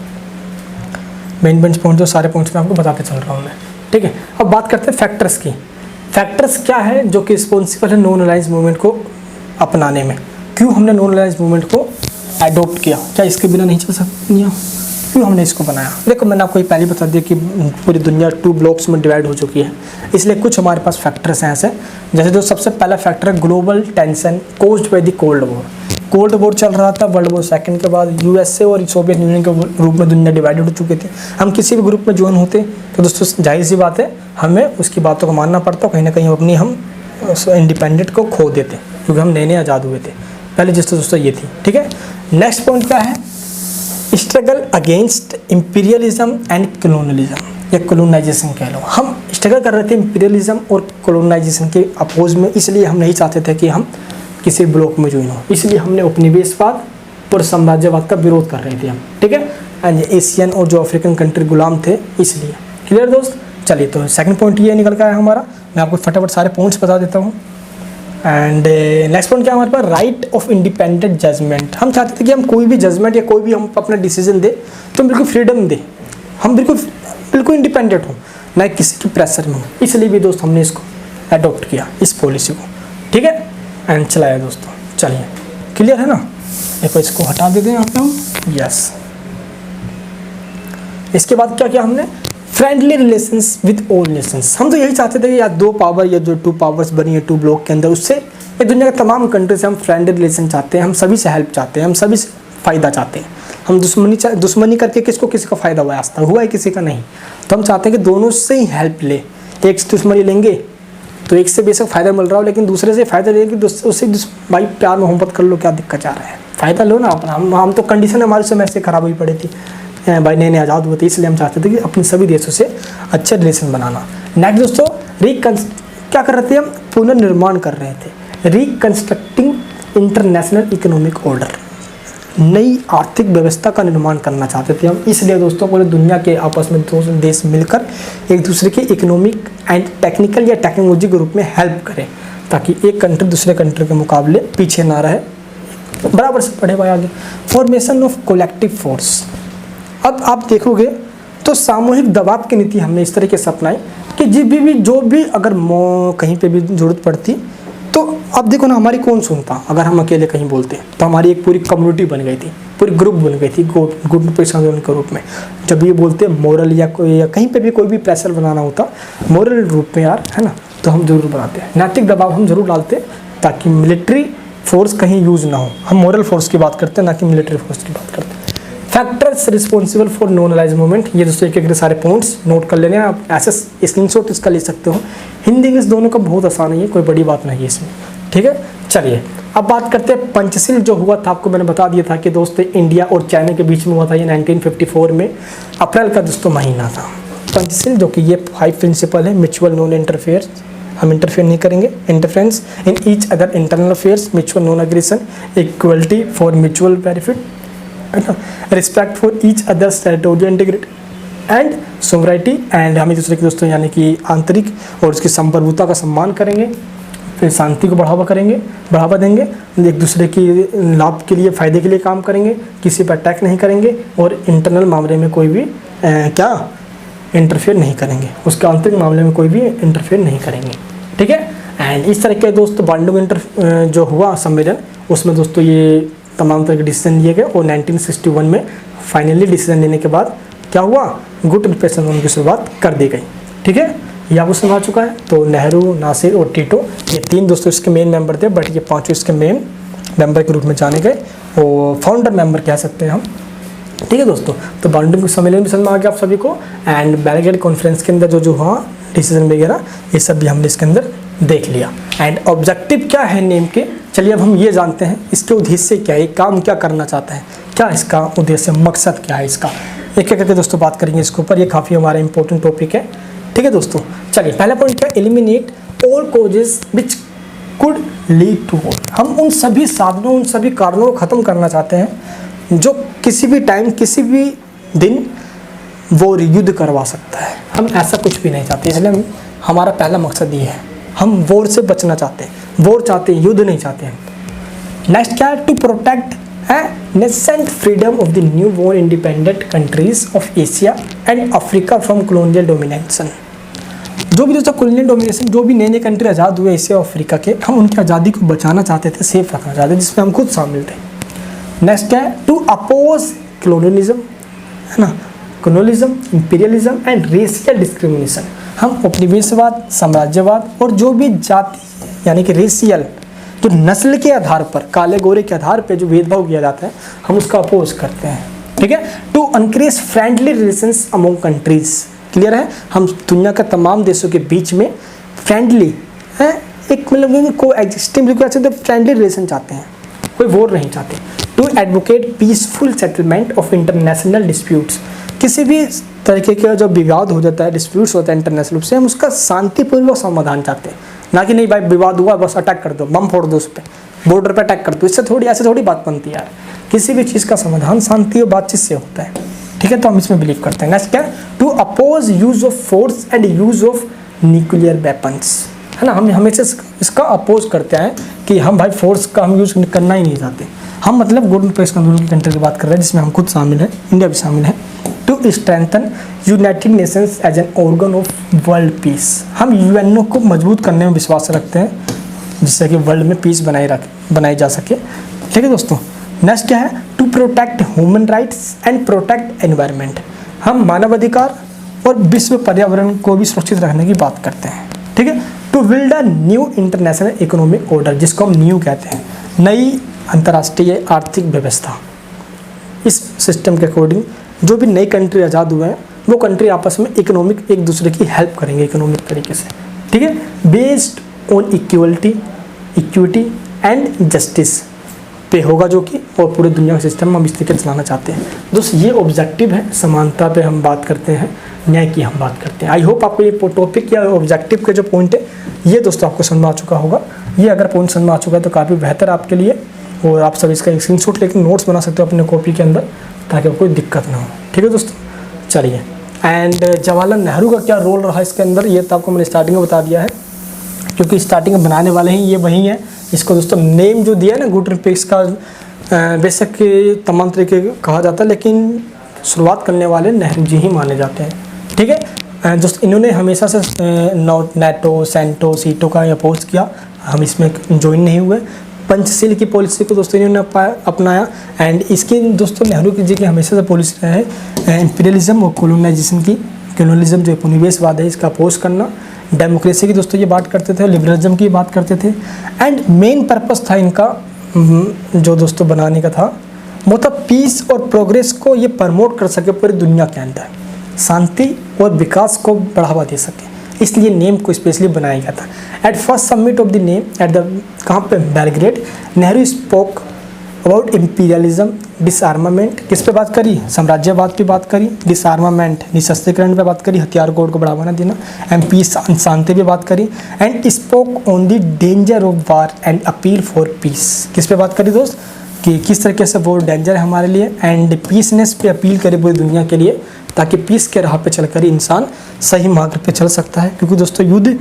मेन पॉइंट जो सारे पॉइंट्स मैं आपको बताते चल रहा हूँ मैं, ठीक है। अब बात करते हैं फैक्टर्स की। फैक्टर्स क्या है जो कि रिस्पॉन्सिबल है नॉन अलायंस मूवमेंट को अपनाने में। क्यों हमने नॉन अलायंस मूवमेंट को एडॉप्ट किया, क्या इसके बिना नहीं चल सकती, क्यों हमने इसको बनाया। देखो मैंने आपको पहले बता दिया कि पूरी दुनिया 2 ब्लॉक्स में डिवाइड हो चुकी है, इसलिए कुछ हमारे पास फैक्टर्स हैं ऐसे। जैसे जो सबसे पहला फैक्टर है global tension caused by the cold war. Cold war चल रहा था, वर्ल्ड वॉर सेकंड के बाद यूएसए और सोवियत यूनियन के रूप में दुनिया डिवाइडेड हो चुके थे। हम किसी भी ग्रुप में ज्वाइन होते तो दोस्तों जाहिर सी बात है हमें उसकी बातों को मानना पड़ता, कहीं ना कहीं अपनी हम इंडिपेंडेंट को खो देते, क्योंकि हम नए नए आज़ाद हुए थे। पहले जिस दोस्तों ये थी, ठीक है। नेक्स्ट पॉइंट क्या है, struggle against imperialism and colonialism या कॉलोनाइजेशन कह लो। हम स्ट्रगल कर रहे थे इम्पीरियलिज्म और कॉलोनाइजेशन के अपोज में, इसलिए हम नहीं चाहते थे कि हम किसी ब्लॉक में ज्वाइन हो, इसलिए हमने उपनिवेशवाद और साम्राज्यवाद का विरोध कर रहे थे हम, ठीक है। एंड एशियन और जो अफ्रीकन कंट्री गुलाम थे, इसलिए। क्लियर दोस्त, चलिए तो सेकंड पॉइंट ये निकल कर आया हमारा। मैं आपको फटाफट सारे पॉइंट्स बता देता हूँ। एंड नेक्स्ट पॉइंट क्या हमारे पास, राइट ऑफ इंडिपेंडेंट जजमेंट। हम चाहते थे कि हम कोई भी जजमेंट या कोई भी हम अपना डिसीजन दे तो बिल्कुल फ्रीडम दे, हम बिल्कुल इंडिपेंडेंट हो, ना किसी के प्रेशर में हो। इसलिए भी दोस्त हमने इसको अडॉप्ट किया, इस पॉलिसी को, ठीक है, एंड चलाया दोस्तों। चलिए क्लियर है ना, देखो इसको हटा देते हैं यहाँ पे हम, यस। इसके बाद क्या किया हमने, friendly relations with all Nations. हम तो यही चाहते थे कि यार 2 पावर या जो 2 पावर्स बनी है 2 ब्लॉक के अंदर, उससे ये दुनिया के तमाम कंट्री से हम फ्रेंडली रिलेशन चाहते हैं, हम सभी से हेल्प चाहते हैं, हम सभी से फ़ायदा चाहते हैं। हम दुश्मनी करके किसी का फ़ायदा हुआ, आज तक हुआ है किसी का नहीं। तो हम चाहते हैं कि दोनों से ही हेल्प ले, एक से दुश्मनी लेंगे तो एक से बेशक फ़ायदा मिल रहा हो, लेकिन दूसरे से फ़ायदा लेंगे उससे भाई प्यार मोहब्बत कर लो, क्या दिक्कत जा रहा है, फ़ायदा लो ना अपना। हम तो कंडीशन हमारे समय से ख़राब हुई पड़ी थी भाई, नए नए आज़ाद हुए थे, इसलिए हम चाहते थे कि अपने सभी देशों से अच्छे रिलेशन बनाना। नेक्स्ट दोस्तों, क्या कर रहे थे हम, पुनर्निर्माण कर रहे थे, रिकंस्ट्रक्टिंग इंटरनेशनल इकोनॉमिक ऑर्डर, नई आर्थिक व्यवस्था का निर्माण करना चाहते थे हम। इसलिए दोस्तों पूरी दुनिया के आपस में 2 देश मिलकर एक दूसरे के इकोनॉमिक एंड टेक्निकल या टेक्नोलॉजी के रूप में हेल्प करें, ताकि एक कंट्री दूसरे कंट्री के मुकाबले पीछे ना रहे, बराबर से बढ़े भाई आगे। Formation of collective force. अब आप देखोगे तो सामूहिक दबाव की नीति हमने इस तरीके से अपनाई कि जो भी अगर कहीं पे भी ज़रूरत पड़ती तो अब देखो ना, हमारी कौन सुनता, अगर हम अकेले कहीं बोलते तो हमारी एक पूरी कम्युनिटी बन गई थी, पूरी ग्रुप बन गई थी, गुट निरपेक्ष आंदोलन के रूप में। जब ये बोलते मोरल या कहीं पे भी कोई भी प्रेशर बनाना होता मोरल रूप में यार, है ना, तो हम जरूर बनाते हैं, नैतिक दबाव हम जरूर डालते, ताकि मिलिट्री फोर्स कहीं यूज़ ना हो। हम मोरल फोर्स की बात करते हैं, ना कि मिलिट्री फोर्स की बात करते हैं। Factors was responsible for nonalign movement. ये दोस्तों एक एक सारे पॉइंट्स नोट कर लेने हैं आप, ऐसे स्क्रीनशॉट इसका ले सकते हो। हिंदी इंग्लिश दोनों का बहुत आसान है, कोई बड़ी बात नहीं है इसमें, ठीक है। चलिए अब बात करते हैं पंचशील जो हुआ था, आपको मैंने बता दिया था कि दोस्तों इंडिया और चाइना के बीच में हुआ था ये 1954 में, अप्रैल का दोस्तों महीना था। पंचशील जो कि ये 5 प्रिंसिपल है, म्यूचुअल नॉन इंटरफेयर, हम इंटरफेयर नहीं करेंगे, interference in each other internal affairs, mutual non aggression, equality for mutual benefit, respect for each others territorial integrity and sovereignty, and हम एक दूसरे के दोस्तों यानी कि आंतरिक और उसकी संप्रभुता का सम्मान करेंगे, फिर शांति को बढ़ावा देंगे, एक दूसरे की लाभ के लिए, फ़ायदे के लिए काम करेंगे, किसी पर अटैक नहीं करेंगे और इंटरनल मामले में कोई भी इंटरफेयर नहीं करेंगे, उसके आंतरिक मामले में कोई भी इंटरफेयर नहीं करेंगे, ठीक है। एंड इस तरह के दोस्तों बांडुंग जो हुआ सम्मेलन, उसमें दोस्तों ये तमाम तरह के डिसीजन लिए गए और 1961 में फाइनली डिसीजन लेने के बाद क्या हुआ, गुट रिप्रेशन आंदोलन की शुरुआत कर दी गई, ठीक है। ये आपको समझ आ चुका है। तो नेहरू, नासिर और टीटो ये 3 दोस्तों इसके मेन मेंबर थे, बट ये 5 इसके मेन मेंबर के रूप में जाने गए और फाउंडर मेंबर कह सकते हैं हम, ठीक है दोस्तों। तो बांडुंग सम्मेलन भी समझ में आ गया आप सभी को, एंड बेलग्रेड कॉन्फ्रेंस के अंदर जो हुआ डिसीजन वगैरह ये सब भी हमने इसके अंदर देख लिया। एंड ऑब्जेक्टिव क्या है नेम के, चलिए अब हम ये जानते हैं इसके उद्देश्य क्या है, काम क्या करना चाहता है, क्या इसका उद्देश्य, मकसद क्या है इसका, एक एक करके दोस्तों बात करेंगे इसके ऊपर। ये काफ़ी हमारा इंपॉर्टेंट टॉपिक है, ठीक है दोस्तों। चलिए पहला पॉइंट क्या, eliminate all causes which could lead to war. हम उन सभी साधनों, उन सभी कारणों को ख़त्म करना चाहते हैं जो किसी भी टाइम, किसी भी दिन वॉर, युद्ध करवा सकता है। हम ऐसा कुछ भी नहीं चाहते, इसलिए हमारा पहला मकसद ये है, हम वॉर से बचना चाहते हैं, वॉर चाहते हैं, युद्ध नहीं चाहते हैं। नेक्स्ट क्या है, to protect nascent freedom of the new born independent countries of Asia and Africa from colonial domination। जो भी दोस्तों कॉलोनियल डोमिनेशन, जो भी नए नए कंट्री आज़ाद हुए एशिया और अफ्रीका के, हम उनकी आज़ादी को बचाना चाहते थे, सेफ रखना चाहते थे, जिसमें हम खुद शामिल थे। नेक्स्ट क्या है, टू अपोज कॉलोनियलिज्म, है ना, colonialism, imperialism and racial discrimination. हम उपनिवेशवाद, साम्राज्यवाद और जो भी जाति यानी कि रेशियल, जो नस्ल के आधार पर, काले गोरे के आधार पर जो भेदभाव किया जाता है, हम उसका अपोज करते हैं, ठीक है। To encourage friendly relations among countries, clear है, हम दुनिया के तमाम देशों के बीच में फ्रेंडली है, एक मतलब को एग्जिस्टिंग फ्रेंडली रिलेशन चाहते हैं, कोई वॉर नहीं चाहते। To advocate peaceful settlement of international disputes, किसी भी तरीके का जो विवाद हो जाता है, डिस्प्यूट्स होता है इंटरनेशनल रूप से, हम उसका शांतिपूर्वक समाधान चाहते हैं, ना कि नहीं भाई विवाद हुआ बस अटैक कर दो, बम फोड़ दो उस पर, बॉर्डर पे अटैक कर दो। इससे थोड़ी, ऐसे थोड़ी बात बनती है यार, किसी भी चीज़ का समाधान शांति और बातचीत से होता है, ठीक है। तो हम इसमें बिलीव करते हैं। नेक्स्ट क्या, to oppose use of force and use of nuclear weapons, है ना, हम हमेशा इसका अपोज करते हैं कि हम भाई फोर्स का हम यूज़ करना ही नहीं चाहते। हम मतलब गुड प्रेस आंदोलन की कंट्री की बात कर रहे हैं, जिसमें हम खुद शामिल हैं, इंडिया भी शामिल है। To strengthen United Nations as an organ of world peace, हम यूएनओ को मजबूत करने में विश्वास रखते हैं, जिससे कि वर्ल्ड में पीस बनाई जा सके, ठीक है दोस्तों। नेक्स्ट क्या है, to protect human rights and protect environment, हम मानवाधिकार और विश्व पर्यावरण को भी सुरक्षित रखने की बात करते हैं, ठीक है। To build a new international economic order, जिसको हम न्यू कहते हैं, नई अंतर्राष्ट्रीय आर्थिक व्यवस्था। इस सिस्टम के अकॉर्डिंग जो भी नई कंट्री आज़ाद हुए हैं, वो कंट्री आपस में इकोनॉमिक एक दूसरे की हेल्प करेंगे इकोनॉमिक तरीके से, ठीक है, based on equity and justice पे होगा जो कि, और पूरे दुनिया का सिस्टम हम इस तरीके से चलाना चाहते हैं। दोस्त ये ऑब्जेक्टिव है, समानता पे हम बात करते हैं, न्याय की हम बात करते हैं। आई होप आपको ये टॉपिक या ऑब्जेक्टिव के जो पॉइंट है ये दोस्तों आपको समझ में आ चुका होगा। ये अगर पॉइंट समझ में आ चुका है तो काफ़ी बेहतर आपके लिए, और आप सब इसका एक स्क्रीनशॉट लेकर नोट्स बना सकते हो अपने कॉपी के अंदर, ताकि कोई दिक्कत ना हो, ठीक है दोस्तों। चलिए, एंड जवाहरलाल नेहरू का क्या रोल रहा इसके अंदर, ये तो आपको मैंने स्टार्टिंग में बता दिया है, क्योंकि स्टार्टिंग में बनाने वाले हैं ये वही हैं। इसको दोस्तों नेम जो दिया है ना गुड रिपेक्स का, बेशक तमाम तरीके कहा जाता है, लेकिन शुरुआत करने वाले नेहरू जी ही माने जाते हैं, ठीक है दोस्तों। इन्होंने हमेशा से नेटो, सेंटो, सीटो का अपोज किया, हम इसमें ज्वाइन नहीं हुए। पंचशील की पॉलिसी को दोस्तों इन्होंने अपनाया, एंड इसकी दोस्तों नेहरू जी की हमेशा से पॉलिसी रहा है इंपीरियलिज्म और कॉलोनाइजेशन की, कॉलोनियलिज्म जो उपनिवेशवाद है इसका अपोज करना। डेमोक्रेसी की दोस्तों ये बात करते थे, लिबरलिज्म की बात करते थे, एंड मेन पर्पस था इनका जो दोस्तों बनाने का था मतलब पीस और प्रोग्रेस को ये प्रमोट कर सके पूरी दुनिया के अंदर, शांति और विकास को बढ़ावा दे सके, इसलिए नेम को स्पेशली बनाया गया था। At first submit of the name at the कहाँ पे Belgrade, Nehru spoke about imperialism, डिसआर्मामेंट, किस पे बात करी, साम्राज्यवाद पे बात करी, डिसआर्मामेंट निशस्त्रीकरण पे बात करी, हथियार कोड को बढ़ावा न देना, एंड पीस शांति पे बात करी, and spoke on the danger of war and appeal for piece, किस पे बात करी दोस्त कि किस तरीके से वो डेंजर है हमारे लिए, एंड पीसनेस पे अपील करे पूरी दुनिया के लिए, ताकि पीस के राह पे चलकर इंसान सही मार्ग पे चल सकता है। क्योंकि दोस्तों युद्ध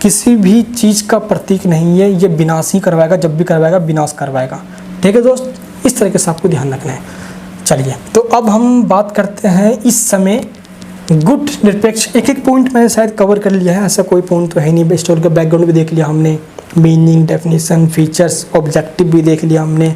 किसी भी चीज़ का प्रतीक नहीं है, ये विनाश ही करवाएगा, जब भी करवाएगा विनाश करवाएगा। ठीक है दोस्त, इस तरीके से आपको ध्यान रखना है। चलिए तो अब हम बात करते हैं इस समय गुट निरपेक्ष, एक एक पॉइंट मैंने शायद कवर कर लिया है, ऐसा कोई पॉइंट तो है नहीं। स्टोरी का बैकग्राउंड भी देख लिया हमने, मीनिंग, डेफिनेशन, फीचर्स, ऑब्जेक्टिव भी देख लिया हमने,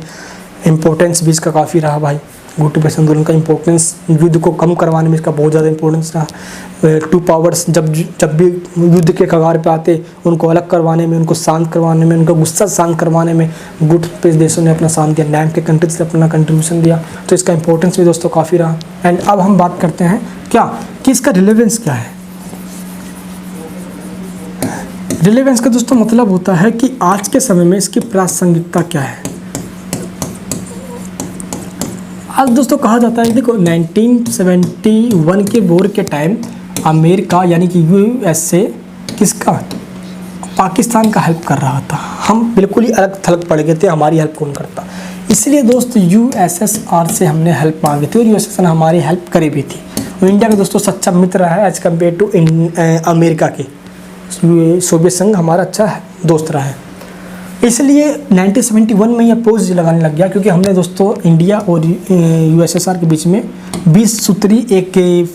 इंपॉर्टेंस भी इसका काफ़ी रहा भाई। गुट निरपेक्ष आंदोलन का इंपॉर्टेंस युद्ध को कम करवाने में इसका बहुत ज़्यादा इंपॉर्टेंस रहा। टू पावर्स जब भी युद्ध के कगार पे आते, उनको अलग करवाने में, उनको शांत करवाने में, उनका गुस्सा शांत करवाने में गुट निरपेक्ष देशों ने अपना साथ दिया, नैम के कंट्रीज से अपना कंट्रीब्यूशन दिया, तो इसका इंपॉर्टेंस भी दोस्तों काफ़ी रहा। एंड अब हम बात करते हैं क्या कि इसका रिलेवेंस क्या है। रिलेवेंस का दोस्तों मतलब होता है कि आज के समय में इसकी प्रासंगिकता क्या है। आज दोस्तों कहा जाता है, देखो 1971 के वॉर के टाइम अमेरिका यानी कि यूएसए किसका, पाकिस्तान का हेल्प कर रहा था। हम बिल्कुल ही अलग थलग पड़ गए थे, हमारी हेल्प कौन करता। इसलिए दोस्त यूएसएसआर से हमने हेल्प मांगी थी और यूएसएसआर ने हमारी हेल्प करी भी थी। तो इंडिया का दोस्तों सच्चा मित्र रहा है एज कम्पेयर टू अमेरिका के। सोवियत संघ हमारा अच्छा दोस्त रहा है। इसलिए 1971 में यह पोज लगाने लग गया, क्योंकि हमने दोस्तों इंडिया और यूएसएसआर के बीच में 20 सूत्री एक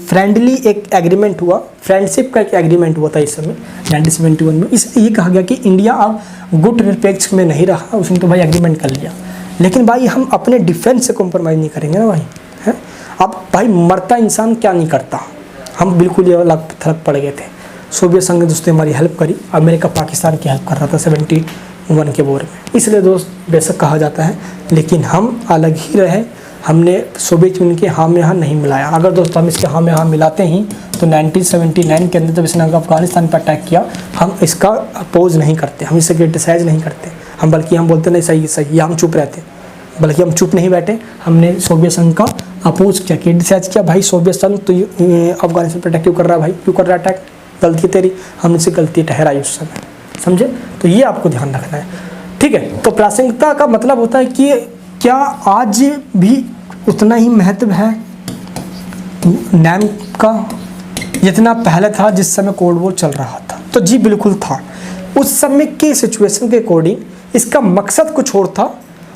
फ्रेंडली एक एग्रीमेंट हुआ, फ्रेंडशिप का एक एग्रीमेंट हुआ था इस समय 1971 में। इसलिए ये कहा गया कि इंडिया अब गुट निरपेक्ष में नहीं रहा, उसने तो भाई एग्रीमेंट कर लिया, लेकिन भाई हम अपने डिफेंस से कॉम्प्रोमाइज़ नहीं करेंगे ना भाई, है। अब भाई मरता इंसान क्या नहीं करता, हम बिल्कुल ही अलग थलग पड़ गए थे। सोवियत संघ ने दोस्तों हमारी हेल्प करी, अमेरिका पाकिस्तान की हेल्प कर रहा था 71 के वॉर में, इसलिए दोस्त बेशक कहा जाता है, लेकिन हम अलग ही रहे। हमने सोवियत यूनियन के हाँ में हाँ नहीं मिलाया। अगर दोस्तों हम इसके हाँ में हाँ मिलाते ही तो 1979 के अंदर जब इसने अफगानिस्तान पर अटैक किया, हम इसका अपोज नहीं करते, हम इसे क्रिटिसाइज नहीं करते, हम बल्कि हम बोलते नहीं सही सही, या हम चुप रहते, बल्कि हम चुप नहीं बैठे, हमने सोवियत संघ का अपोज किया, क्रिटिसाइज किया। भाई सोवियत संघ तो अफगानिस्तान पर अटैक क्यों कर रहा है, भाई क्यों कर रहा है अटैक, गलती तेरी, हमने इसे गलती ठहराई उस समय, समझे। तो ये आपको ध्यान रखना है, ठीक है। तो प्रासंगिकता का मतलब होता है कि क्या आज भी उतना ही महत्व है नैम का जितना पहले था जिस समय कोल्ड वॉर चल रहा था। तो जी बिल्कुल था, उस समय के सिचुएशन के अकॉर्डिंग इसका मकसद कुछ और था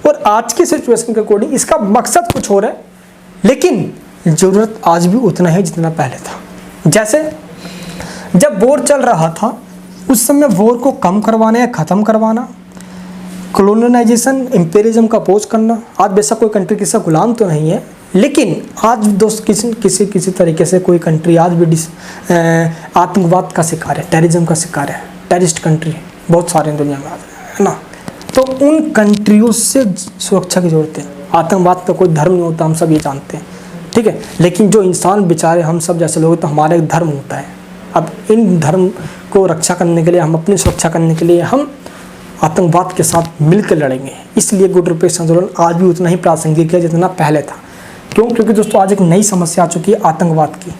और आज के सिचुएशन के अकॉर्डिंग इसका मकसद कुछ और है, लेकिन ज़रूरत आज भी उतना है जितना पहले था। जैसे जब वॉर चल रहा था उस समय वॉर को कम करवाना या ख़त्म करवाना, कॉलोनाइजेशन इम्पेरिज्म का अपोज करना। आज बेशक कोई कंट्री किसी गुलाम तो नहीं है, लेकिन आज दोस्त किसी तरीके से कोई कंट्री आज भी आतंकवाद का शिकार है, टेररिज्म का शिकार है, टेररिस्ट कंट्री बहुत सारे दुनिया में है ना। तो उन कंट्रियों से सुरक्षा की जरूरत है। आतंकवाद का कोई धर्म नहीं होता, हम सब ये जानते हैं, ठीक है। लेकिन जो इंसान बेचारे हम सब जैसे लोग, तो हमारा एक धर्म होता है। अब इन धर्म को रक्षा करने के लिए, हम अपनी सुरक्षा करने के लिए हम आतंकवाद के साथ मिलकर लड़ेंगे। इसलिए गुट निरपेक्ष आंदोलन आज भी उतना ही प्रासंगिक है जितना पहले था। क्यों? क्योंकि दोस्तों आज एक नई समस्या आ चुकी है आतंकवाद की,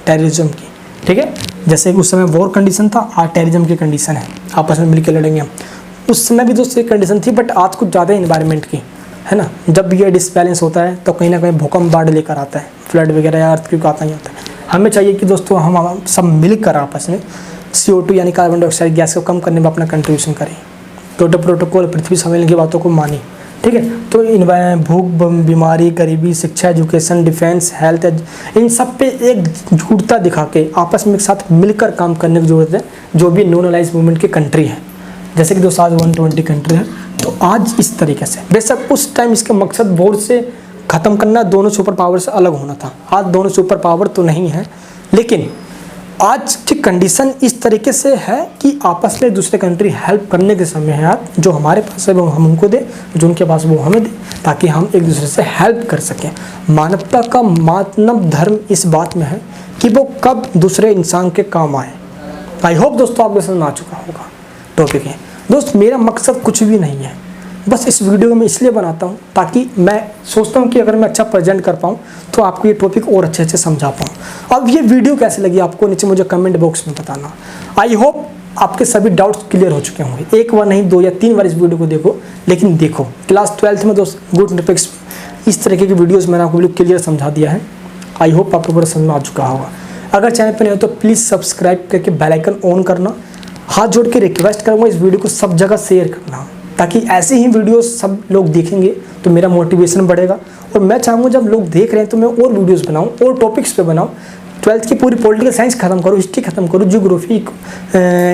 टेररिज्म की, ठीक है। जैसे उस समय वॉर कंडीशन था, आज टेररिज्म की कंडीशन है, आपस में मिलकर लड़ेंगे हम। उस समय भी दोस्तों एक कंडीशन थी, बट आज कुछ ज़्यादा इन्वायरमेंट की, है ना। जब भी ये डिसबैलेंस होता है तो कहीं ना कहीं भूकंप बाढ़ लेकर आता है, फ्लड वगैरह या अर्थक्वेक आता ही आता है। हमें चाहिए कि दोस्तों हम सब मिलकर आपस में CO2 यानी कार्बन डाइऑक्साइड गैस को कम करने में अपना कंट्रीब्यूशन करें। क्योटो प्रोटोकॉल, पृथ्वी सम्मेलन की बातों को मानी, ठीक है। तो भूख, बीमारी, गरीबी, शिक्षा, एजुकेशन, डिफेंस, हेल्थ, इन सब पे एकजुटता दिखा के आपस में एक साथ मिलकर काम करने की जरूरत है। जो भी नॉन अलाइंस मूवमेंट की कंट्री है, जैसे कि दोस्तों आज 120 कंट्री है, तो आज इस तरीके से, बेशक उस टाइम इसका मकसद वॉर से ख़त्म करना, दोनों सुपर पावर से अलग होना था। आज दोनों सुपर पावर तो नहीं है, लेकिन आज की कंडीशन इस तरीके से है कि आपस में दूसरे कंट्री हेल्प करने के समय है यार, जो हमारे पास है वो हम उनको दें, जो उनके पास वो हमें दें, ताकि हम एक दूसरे से हेल्प कर सकें। मानवता का मानव धर्म इस बात में है कि वो कब दूसरे इंसान के काम आए। आई होप दोस्तों आपको समझ में आ चुका होगा टॉपिक है। दोस्त मेरा मकसद कुछ भी नहीं है, बस इस वीडियो को मैं इसलिए बनाता हूँ ताकि मैं सोचता हूँ कि अगर मैं अच्छा प्रेजेंट कर पाऊँ तो आपको ये टॉपिक और अच्छे से समझा पाऊँ। अब ये वीडियो कैसी लगी आपको नीचे मुझे कमेंट बॉक्स में बताना। आई होप आपके सभी डाउट्स क्लियर हो चुके होंगे। एक बार नहीं 2 या 3 बार इस वीडियो को देखो, लेकिन देखो क्लास 12th में दोस्त गुड निरपेक्ष इस तरीके की वीडियोज़ मैंने आपको बिल्कुल क्लियर समझा दिया है। आई होप आपको पूरा समझ में आ चुका होगा। अगर चैनल पर नहीं हो तो प्लीज़ सब्सक्राइब करके बेल आइकन ऑन करना। हाथ जोड़ के रिक्वेस्ट करूँगा इस वीडियो को सब जगह शेयर करना, ताकि ऐसे ही वीडियोस सब लोग देखेंगे तो मेरा मोटिवेशन बढ़ेगा। और मैं चाहूँगा जब लोग देख रहे हैं तो मैं और वीडियोस बनाऊँ और टॉपिक्स पे बनाऊँ। 12th की पूरी पॉलिटिकल साइंस खत्म करूँ, हिस्ट्री खत्म करूँ, ज्योग्राफी,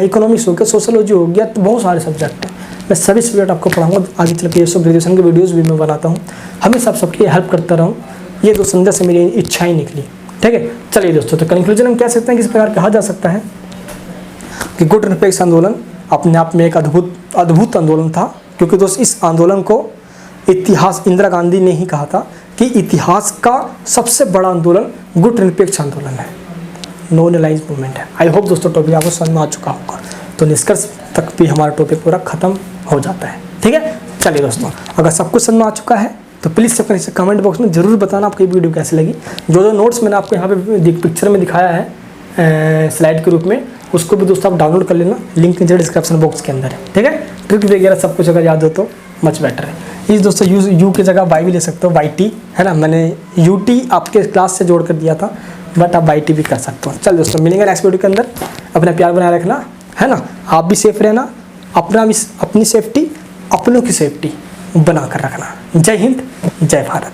इकोनॉमिक्स हो गया, सोशोलॉजी हो गया, तो बहुत सारे सब्जेक्ट हैं। मैं सभी सब्जेक्ट आपको पढ़ाऊँगा आगे चल के। ये सब ग्रेजुएशन के वीडियोज़ भी मैं बनाता हूँ, हमेशा सबकी हेल्प करता रहूँ। ये दो संदेश से मेरी इच्छा ही निकली। ठीक है, चलिए दोस्तों, तो कंक्लूजन हम कह सकते हैं किस प्रकार कहा जा सकता है कि गुट निरपेक्ष आंदोलन अपने आप में एक अद्भुत आंदोलन था, क्योंकि दोस्त इस आंदोलन को इतिहास इंदिरा गांधी ने ही कहा था कि इतिहास का सबसे बड़ा आंदोलन गुट निरपेक्ष आंदोलन है, नो अलाइंस मूवमेंट है। आई होप दोस्तों टॉपिक आपको समझ में आ चुका होगा। तो निष्कर्ष तक भी हमारा टॉपिक पूरा खत्म हो जाता है। ठीक है, चलिए दोस्तों, अगर सब कुछ समझ में आ चुका है तो प्लीज़ सबसे कमेंट बॉक्स में ज़रूर बताना आपको ये वीडियो कैसी लगी। जो नोट्स मैंने आपको यहाँ पे पिक्चर में दिखाया है स्लाइड के रूप में, उसको भी दोस्तों आप डाउनलोड कर लेना, लिंक नीचे डिस्क्रिप्शन बॉक्स के अंदर है। ठीक है, ट्रिक वगैरह सब कुछ अगर याद हो तो मच बेटर है। इस दोस्तों यू की जगह वाई भी ले सकते हो, YT है ना, मैंने UT आपके क्लास से जोड़ कर दिया था, बट आप YT भी कर सकते हो। चल दोस्तों, मिलेंगे नेक्स्ट वीडियो के अंदर। अपना प्यार बनाए रखना है ना, आप भी सेफ रहना, अपनी सेफ्टी अपनों की सेफ्टी बना कर रखना। जय हिंद, जय भारत।